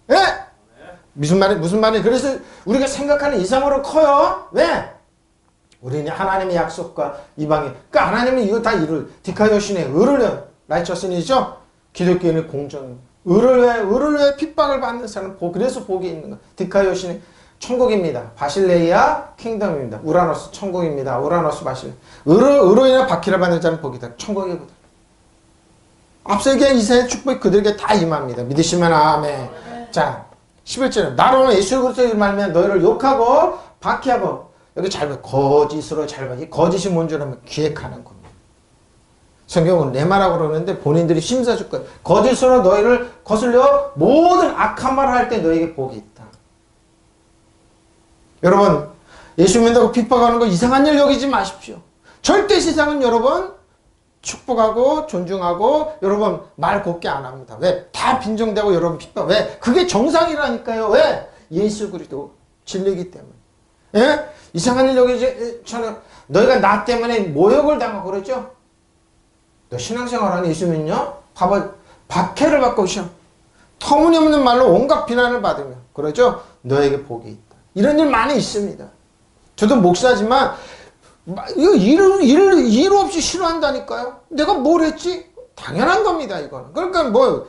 말. 예? 무슨 말이? 그래서 우리가 생각하는 이상으로 커요. 왜? 우리는 하나님의 약속과 이방의 그러니까 하나님은 이거 다 이룰 디카요신의 의를 라이처스니죠. 기독교인의 공정. 의를 왜 핍박을 받는 사람 그래서 복이 있는 거. 디카요신의 천국입니다. 바실레이아 킹덤입니다. 우라노스 천국입니다. 우라노스 바실레. 의로 인해 박해를 받는 자는 복이다. 천국이거든. 앞서 얘기한 이사야의 축복이 그들에게 다 임합니다. 믿으시면 아멘. 자, 11절에 나로 예수 그리스도를 말하면 너희를 욕하고 박해하고 여기 잘 봐. 거짓으로 잘 봐. 이 거짓이 뭔 줄 알면 기획하는 겁니다. 성경은 레마라고 그러는데 본인들이 심사줄 거예요. 거짓으로 너희를 거슬려 모든 악한 말을 할 때 너에게 복이 있다. 여러분 예수 믿는다고 핍박하는 거 이상한 일 여기지 마십시오. 절대 세상은 여러분 축복하고 존중하고 여러분 말 곱게 안 합니다. 왜? 다 빈정대고 여러분 핍박. 왜? 그게 정상이라니까요. 왜? 예수 그리스도 진리기 때문에. 예? 이상한 일 여기지 너희가 나 때문에 모욕을 당하고 그러죠? 너 신앙생활하니 예수 믿냐? 봐봐. 박해를 받고 시험. 터무니없는 말로 온갖 비난을 받으며 그러죠? 너에게 복이 있다. 이런 일 많이 있습니다. 저도 목사지만 이거 일 없이 싫어한다니까요. 내가 뭘 했지? 당연한 겁니다, 이거는. 그러니까 뭐,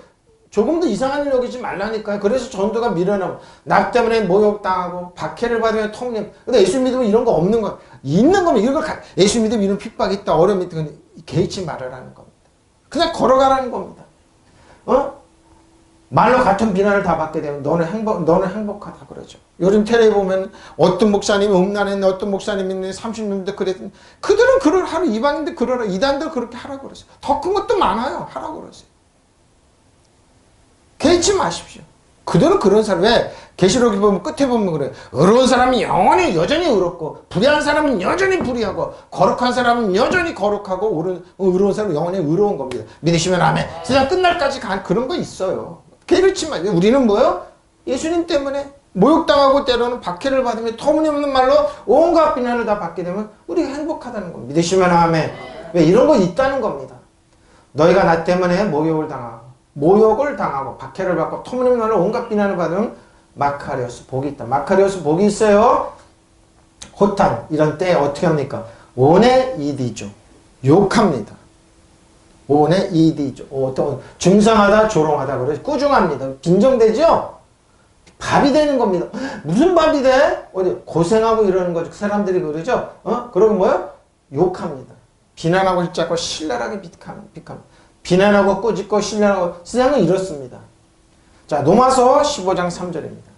조금 더 이상한 일 여기지 말라니까요. 그래서 전도가 밀어나고, 나 때문에 모욕당하고, 박해를 받으면 통님. 근데 예수 믿으면 이런 거 없는 거, 있는 거면 이런 걸, 예수 믿으면 이런 핍박이 있다, 어려움이 있다. 개의치 말으라는 겁니다. 그냥 걸어가라는 겁니다. 말로 같은 비난을 다 받게 되면 너는 행복하다 그러죠. 요즘 텔레비 보면 어떤 목사님이 음란했네, 어떤 목사님이 30년대 그랬더니 그들은 그걸 하라, 이방인들 그러라, 이단들 그렇게 하라고 그러세요. 더 큰 것도 많아요. 하라고 그러세요. 개의치 마십시오. 그들은 그런 사람, 왜? 계시록에 보면 끝에 보면 그래요. 의로운 사람은 여전히 의롭고, 불의한 사람은 여전히 불의하고, 거룩한 사람은 여전히 거룩하고, 의로운 사람은 영원히 의로운 겁니다. 믿으시면 아멘. 세상 끝날까지 간 그런 거 있어요. 그렇지 마. 우리는 뭐요? 예수님 때문에 모욕당하고 때로는 박해를 받으며 터무니없는 말로 온갖 비난을 다 받게 되면 우리가 행복하다는 겁니다. 믿으시면 아멘. 왜? 이런 거 있다는 겁니다. 너희가 나 때문에 모욕을 당하고 박해를 받고 터무니없는 말로 온갖 비난을 받으면 마카리오스 복이 있다. 마카리오스 복이 있어요. 호탄 이런 때 어떻게 합니까? 온의 이디죠. 욕합니다. 온의 이디죠. 어떤 중상하다 조롱하다 그래. 꾸중합니다. 빈정되죠? 밥이 되는 겁니다. 무슨 밥이 돼? 어디 고생하고 이러는 거죠. 그 사람들이 그러죠. 그러고 뭐요? 욕합니다. 비난하고 일자고 신랄하게 비합니다. 비난하고 꾸짖고 신랄하고 세상은 이렇습니다. 자, 로마서 15장 3절입니다.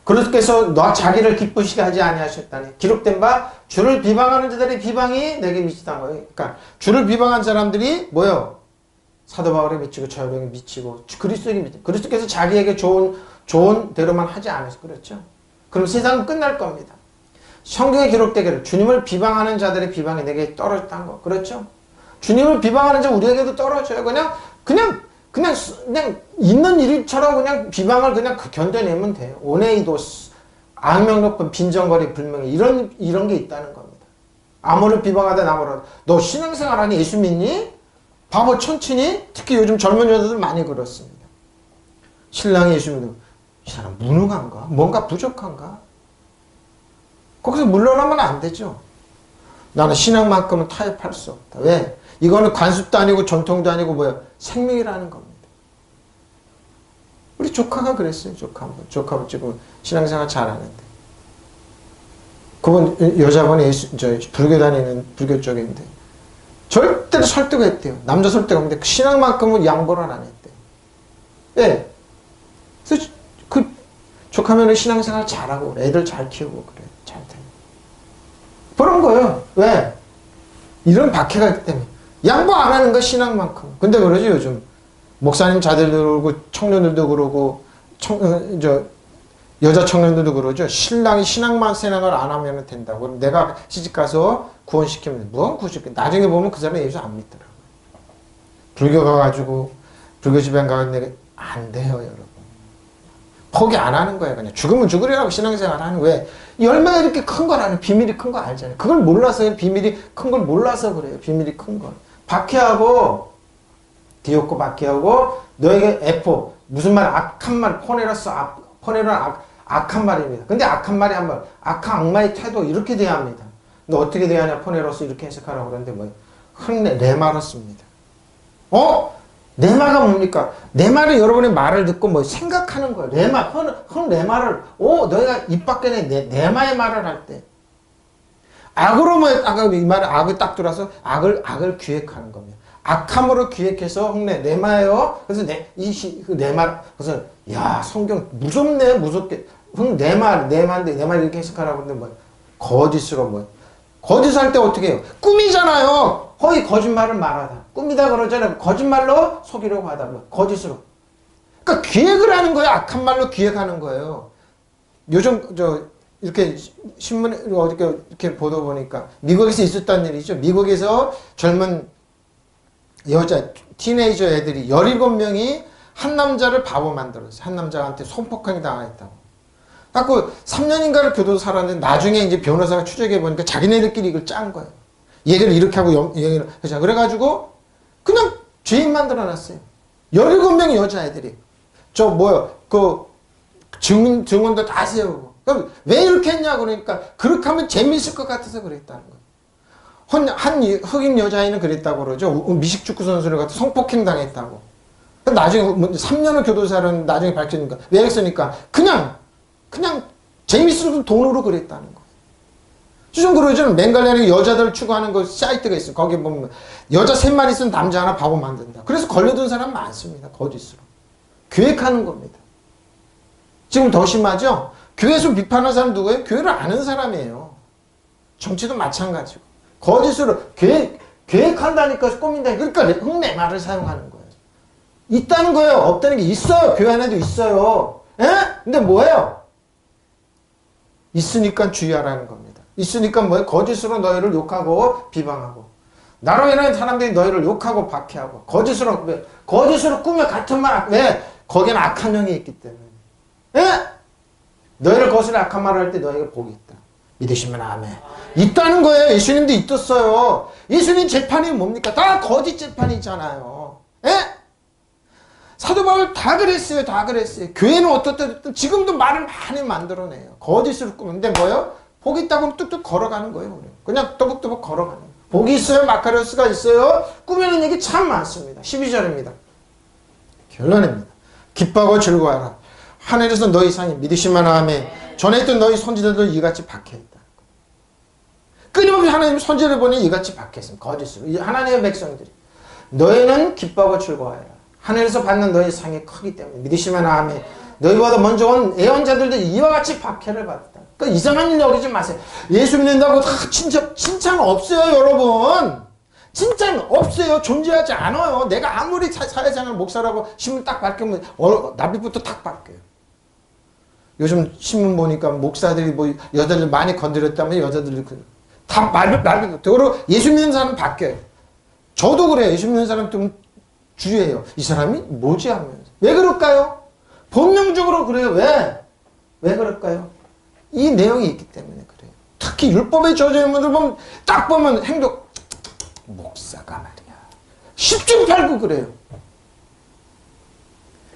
그리스도께서 너 자기를 기쁘시게 하지 아니하셨다니 기록된 바 주를 비방하는 자들의 비방이 내게 미치다는 거예요. 그러니까 주를 비방한 사람들이 뭐요? 사도 바울에 미치고 저에게 미치고 그리스도에게 미치고 그리스도께서 자기에게 좋은 대로만 하지 않아서 그렇죠. 그럼 세상은 끝날 겁니다. 성경에 기록되기를 주님을 비방하는 자들의 비방이 내게 떨어졌다는 거 그렇죠? 주님을 비방하는 자 우리에게도 떨어져요. 그냥 있는 일처럼 그냥 비방을 그냥 견뎌내면 돼요. 오네이도스, 악명 높은 빈정거리 불명예 이런 게 있다는 겁니다. 아무를 비방하다 나무라 너 신앙생활 하니 예수 믿니? 바보 천치니? 특히 요즘 젊은 여자들 많이 그렇습니다. 신랑이 예수 믿으면 이 사람 무능한가? 뭔가 부족한가? 거기서 물러나면 안 되죠. 나는 신앙만큼은 타협할 수 없다. 왜? 이거는 관습도 아니고 전통도 아니고 뭐야? 생명이라는 겁니다. 우리 조카가 그랬어요. 조카분 지금 신앙생활 잘하는데. 그분 여자분이 불교 다니는 불교 쪽인데 절대로 설득했대요. 남자 설득 없는데 신앙만큼은 양보를 안 했대요. 예. 그래서 그 조카면은 신앙생활 잘하고 애들 잘 키우고 그래. 잘 돼. 그런 거예요. 왜? 이런 박해가 있기 때문에. 양보 안 하는 거 신앙만큼. 근데 그러지 요즘. 목사님 자들도 그러고 청년들도 그러고 여자 청년들도 그러죠. 신랑이 신앙생활을 안 하면 된다고. 내가 시집가서 구원시키면 무언 구원시켜. 나중에 보면 그 사람이 예수 안 믿더라고요. 불교 가가지고 불교 집에 가는데 안 돼요 여러분. 포기 안 하는 거예요. 그냥 죽으면 죽으리라고 신앙생활 하는 거예요. 열매가 이렇게 큰 걸 아는 비밀이 큰 거 알잖아요. 그걸 몰라서 비밀이 큰 걸 몰라서 그래요. 비밀이 큰 걸. 박해하고 디오고 박해하고 너에게 에포 무슨 말 악한 말 포네로는 악한 말입니다. 근데 악한 말이 한 말 악한 악마의 태도 이렇게 돼야 합니다. 근데 어떻게 돼야 하냐 포네로스 이렇게 해석하라고 그러는데 뭐예요? 레마로 씁니다. 레마가 뭡니까? 내 말을 여러분의 말을 듣고 뭐 생각하는 거예요. 레마 내 말을 너희가 입 밖에 레마의 말을 할 때 악으로 뭐 아까 이 말은 악을 딱 들어서 악을 기획하는 겁니다. 악함으로 기획해서 레마예요. 그래서 내말 그래서 야 성경 무섭네 무섭게 내말 이렇게 해석하라고 하는데 뭐 거짓으로 뭐 거짓할 때 어떻게 해요? 꿈이잖아요. 거의 거짓말을 말하다. 꿈이다 그러잖아요. 거짓말로 속이려고 하다. 뭐 거짓으로. 그러니까 기획을 하는 거예요. 악한 말로 기획하는 거예요. 요즘 이렇게 신문에 이렇게 보도 보니까 미국에서 있었다는 일이죠. 미국에서 젊은 여자 티네이저 애들이 17명이 한 남자를 바보 만들었어요. 한 남자한테 손폭행이 당했다고. 그래서 3년인가를 교도소 살았는데 나중에 이제 변호사가 추적해 보니까 자기네들끼리 이걸 짠 거예요. 얘기를 이렇게 하고 얘기를 하자. 그래가지고 그냥 죄인 만들어놨어요. 17명의 여자애들이. 증언도 다 세우고. 그럼 왜 이렇게 했냐 그러니까 그렇게 하면 재밌을 것 같아서 그랬다는 거예요. 한 흑인 여자아이는 그랬다고 그러죠. 미식축구 선수를 갖다 성폭행 당했다고. 나중에 3년을 교도사는 나중에 밝혀니까 왜 그랬으니까 그냥 재밌어서 돈으로 그랬다는 거예요. 요즘 그러죠. 맹갈리아는 여자들 추구하는 거 사이트가 있어요. 거기 보면 여자 3마리 쓴 남자 하나 바보 만든다. 그래서 걸려든 사람 많습니다. 거짓으로. 계획하는 겁니다. 지금 더 심하죠? 교회에서 비판하는 사람 누구예요? 교회를 아는 사람이에요. 정치도 마찬가지고. 거짓으로 계획한다니까 꾸민다니까. 그러니까 흑내말을 사용하는 거예요. 있다는 거예요. 없다는 게 있어요. 교회 안에도 있어요. 에? 근데 뭐예요? 있으니까 주의하라는 겁니다. 있으니까 뭐예요? 거짓으로 너희를 욕하고 비방하고. 나로 인한 사람들이 너희를 욕하고 박해하고. 거짓으로 꾸며 같은 말. 왜? 거기는 악한 영이 있기 때문에. 에? 너희를 거스려 악한 말을 할 때 너희가 복이 있다. 믿으시면 아멘. 있다는 거예요. 예수님도 있었어요. 예수님 재판이 뭡니까? 다 거짓 재판이잖아요. 에? 사도 바울 다 그랬어요. 다 그랬어요. 교회는 어떻든 지금도 말을 많이 만들어내요. 거짓으로 꾸는데 뭐예요? 복이 있다고 하면 뚝뚝 걸어가는 거예요. 그냥 또박또박 걸어가는 거예요. 복이 있어요. 마카리오스가 있어요. 꾸미는 얘기 참 많습니다. 12절입니다. 결론입니다. 기뻐하고 즐거워하라. 하늘에서 너희 상이 믿으시면 아멘. 전에 있던 너희 선지자들 이같이 박해했다. 끊임없이 하나님 선지를 보니 이같이 박해했습니다. 거짓으로. 하나님의 백성들이. 너희는 기뻐하고 즐거워하라. 하늘에서 받는 너희 상이 크기 때문에 믿으시면 아멘. 너희보다 먼저 온 예언자들도 이와 같이 박해를 받았다. 그러니까 이상한 일 여기지 마세요. 예수 믿는다고 다 칭찬 없어요, 여러분. 칭찬 없어요. 존재하지 않아요. 내가 아무리 사회생활 목사라고 신문 딱 밝히면 나비부터 탁 바뀌어요. 요즘 신문 보니까 목사들이 뭐 여자들 많이 건드렸다면 여자들이 다 나비부터. 그리고 예수 믿는 사람 바뀌어요. 저도 그래요. 예수 믿는 사람 좀 주의해요. 이 사람이 뭐지 하면서. 왜 그럴까요? 본능적으로 그래요. 왜 그럴까요? 이 내용이 있기 때문에 그래요. 특히 율법에 젖어 있는 분들 보면 딱 보면 행동 목사가 말이야. 10중 8구 그래요.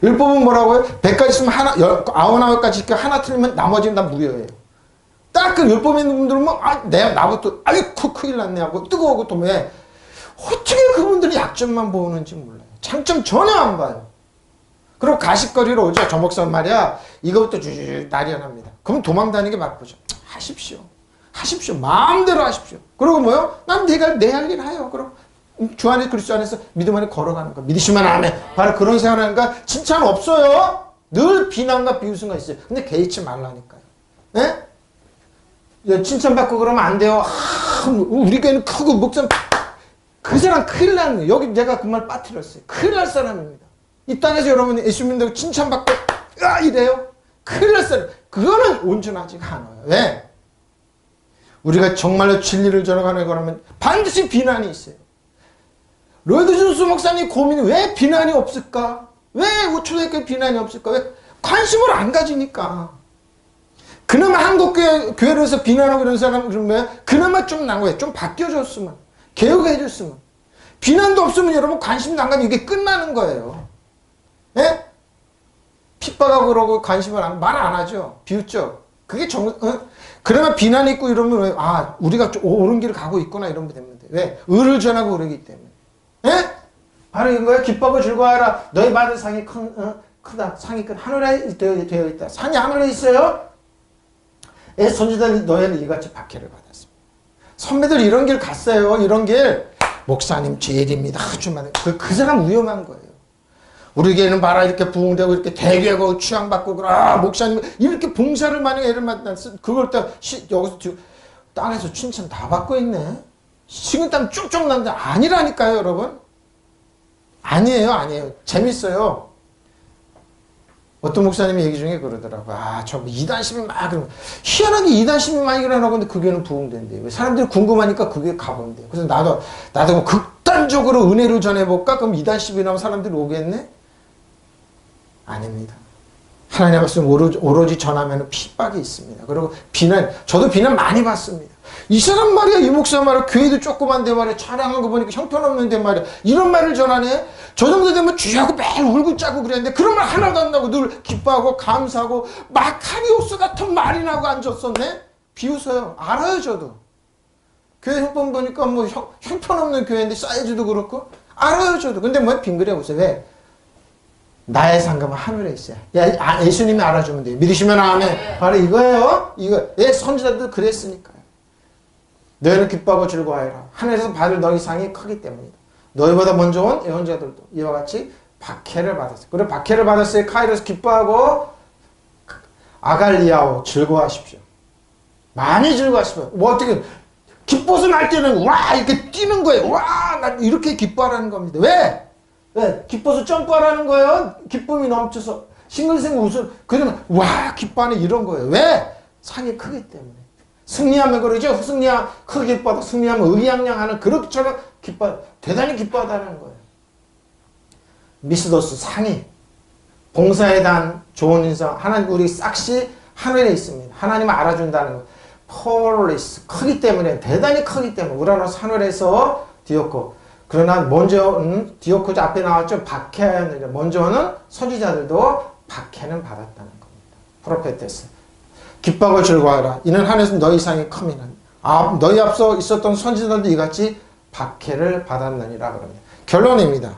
율법은 뭐라고요? 100가지 있으면 하나, 99가지 있으면 하나 틀리면 나머지는 다 무효예요. 딱 그 율법에 있는 분들은 뭐, 나부터, 아이쿠, 큰일 났네 하고 뜨거우고 또 왜? 어떻게 그분들이 약점만 보는지 몰라요. 장점 전혀 안 봐요. 그리고 가십거리로 오죠. 저 목사 말이야. 이거부터 주주주 난리가 납니다. 그럼 도망다니는 게 맞보죠. 하십시오. 마음대로 하십시오. 그리고 뭐요? 난 내 할 일 해요. 그럼 주 안에 그리스도 안에서 믿음 안에 걸어가는 거. 믿으시면 아멘. 바로 그런 생활하니까 칭찬 없어요. 늘 비난과 비웃음가 있어요. 근데 개의치 말라니까요. 예? 칭찬받고 그러면 안 돼요. 우리 교회는 크고 목사 그 사람 큰일 나는 거예요. 여기 내가 그 말 빠뜨렸어요. 큰일 날 사람입니다. 이 땅에서 여러분이 예수 믿는다고 칭찬받고 이래요? 큰일 날 사람. 그거는 온전하지가 않아요. 왜? 우리가 정말로 진리를 전하는 거라면 반드시 비난이 있어요. 로이드 존스 목사님 고민이 왜 비난이 없을까? 왜 초대교회 비난이 없을까? 왜? 관심을 안 가지니까. 그나마 한국교회로서 비난하고 이런 사람 그러면 그나마 좀 나은 거예요. 좀 바뀌어줬으면. 개혁해줬으면. 비난도 없으면 여러분 관심도 안 가면 이게 끝나는 거예요. 예? 핍박하고 그러고 관심을 말 안 하죠. 비웃죠. 그게 그러면 비난이 있고 이러면 왜? 우리가 좀 옳은 길을 가고 있구나 이러면 됩니다. 왜? 의를 전하고 그러기 때문에. 예? 바로 이거예요. 기뻐하고 즐거워하라. 너희 받은 상이 크다. 상이 큰 하늘에 되어 있다. 상이 하늘에 있어요. 선지자들이 너희는 이같이 박해를 받았습니다. 선배들 이런 길 갔어요. 이런 길. 목사님 죄일입니다. 하지만 그 사람 위험한 거예요. 우리 교회는 봐라 이렇게 부흥되고 이렇게 대개고 취향받고 목사님 이렇게 봉사를 많이 애를 만났어. 그걸 또 여기서 땅에서 칭찬 다 받고 있네. 식은땀 쭉쭉 나는데 아니라니까요, 여러분. 아니에요. 재밌어요. 어떤 목사님이 얘기 중에 그러더라고. 저 이단심이 막 그러면 희한하게 이단심이 많이 일어나고 근데 그 교회는 부흥된대요. 왜 사람들이 궁금하니까 그 교회 가본대요. 그래서 나도 뭐 극단적으로 은혜를 전해볼까? 그럼 이단심이 나오면 사람들이 오겠네? 아닙니다. 하나님의 말씀 오로지 전하면 핍박이 있습니다. 그리고 저도 비난 많이 받습니다. 이 사람 말이야, 이 목사 말이야, 교회도 조그만데 말이야, 촬영한 거 보니까 형편없는데 말이야, 이런 말을 전하네? 저 정도 되면 주하고 매일 울고 짜고 그랬는데 그런 말 하나도 안 나고 늘 기뻐하고 감사하고 마카리오스 같은 말이 나고 앉았었네? 비웃어요. 알아요, 저도. 교회 형편 보니까 뭐 형편없는 교회인데 사이즈도 그렇고 알아요 저도. 근데 뭐 빙그레 보세요. 왜? 나의 상급은 하늘에 있어요. 예수님이 알아주면 돼요. 믿으시면 아멘. 바로 이거예요. 이거. 선지자들도 그랬으니까요. 너희는 기뻐하고 즐거워하라. 하늘에서 받을 너희 상이 크기 때문이다. 너희보다 먼저 온 예언자들도 이와 같이 박해를 받았어요. 그래 박해를 받았어요. 카이로스 기뻐하고 아갈리아오 즐거워하십시오. 많이 즐거워하십시오. 뭐 어떻게 기뻐서 날 때는 와 이렇게 뛰는 거예요. 와 나 이렇게 기뻐하라는 겁니다. 왜? 왜? 기뻐서 점프하라는 거예요. 기쁨이 넘쳐서 싱글싱글 웃을 그러면 와 기뻐하는 이런 거예요. 왜? 상이 크기 때문에. 승리하면 그러죠. 크게 기뻐하다 승리하면 의기양양하는 그렇게처럼 대단히 기뻐하다는 거예요. 미스도스 상이 봉사에 대한 좋은 인상 하나님 우리 싹시 하늘에 있습니다. 하나님을 알아준다는 거. 폴리스 크기 때문에 대단히 크기 때문에 우라노스 하늘에서 디오코 그러나 먼저 디오코 앞에 나왔죠. 박해는 먼저는 선지자들도 박해는 받았다는 겁니다. 프로페테스 기뻐하고 즐거워하라. 이는 하늘에서 너희 상이 큼이는 너희 앞서 있었던 선지자들도 이같이 박해를 받았느니라 그럽니다. 결론입니다.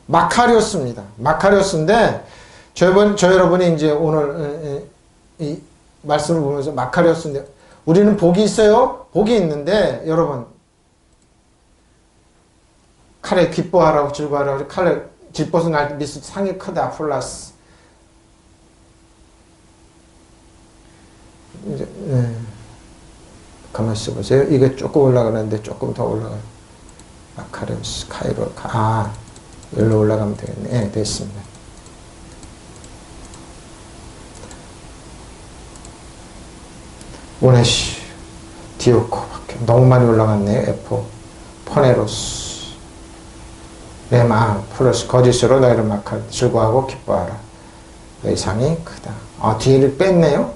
마카리오스입니다. 마카리오스인데 저 여러분이 이제 오늘 이 말씀을 보면서 마카리오스인데 우리는 복이 있어요. 복이 있는데 여러분 칼에 기뻐하라고 즐거워하라고 칼에 질벗은 날 미스 상이 크다 플러스 이제 가만히 있어보세요. 이게 조금 올라가는데 조금 더 올라가요. 마카리오스 카이로 여기로 올라가면 되겠네. 네, 됐습니다. 오네시 디오코 너무 많이 올라갔네요. 에포 포네로스 레마 플러스 거짓으로 너희를 막할 즐거워하고 기뻐하라. 너희 상이 크다. 뒤를 뺐네요.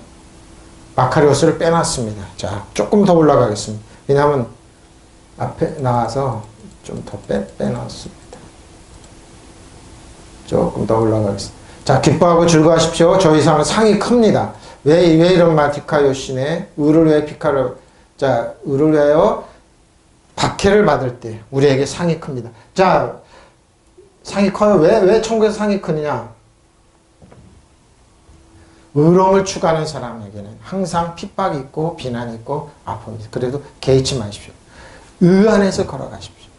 마카리오스를 빼놨습니다. 자 조금 더 올라가겠습니다. 왜냐하면 앞에 나와서 좀 더 빼놨습니다. 조금 더 올라가겠습니다. 자 기뻐하고 즐거워하십시오. 저희 상이 큽니다. 왜 이런 말 디카요시네 의를 위해 피카를 자 의를 위하여 박해를 받을 때 우리에게 상이 큽니다. 자 상이 커요. 왜 천국에서 상이 크느냐? 의로움을 추구하는 사람에게는 항상 핍박이 있고 비난이 있고 아픔이 있고 그래도 개의치 마십시오. 의 안에서 걸어가십시오.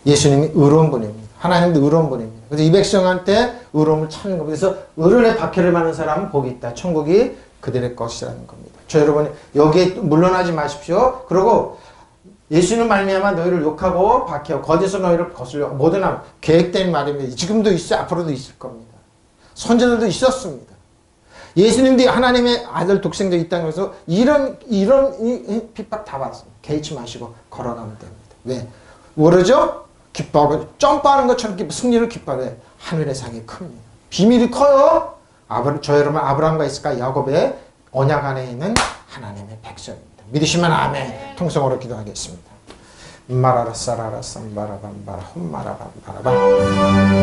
예수님이 의로운 분입니다. 하나님도 의로운 분입니다. 그래서 이 백성한테 의로움을 찾는 겁니다. 그래서 의를 위해 박해를 받는 사람은 복이 있다. 천국이 그들의 것이라는 겁니다. 저 여러분이 여기에 물러나지 마십시오. 그리고 예수는 말미암아 너희를 욕하고 박해하고 거짓으로 너희를 거슬려 모든 계획된 말입니다. 지금도 있어요. 앞으로도 있을 겁니다. 선지자들도 있었습니다. 예수님도 하나님의 아들 독생도 있다는 것에서 이런 핍박 다 받았습니다. 개의치 마시고 걸어가면 됩니다. 왜? 모르죠? 기뻐하고 점프하는 것처럼 승리를 기뻐해. 하늘의 상이 큽니다. 비밀이 커요. 저 여러분 아브라함과 이스가 야곱의 언약 안에 있는 하나님의 백성입니다. 믿으시면 아멘. 통성으로 기도하겠습니다. 마라라 사라라 삼바라밤바라 홈마라밤바라밤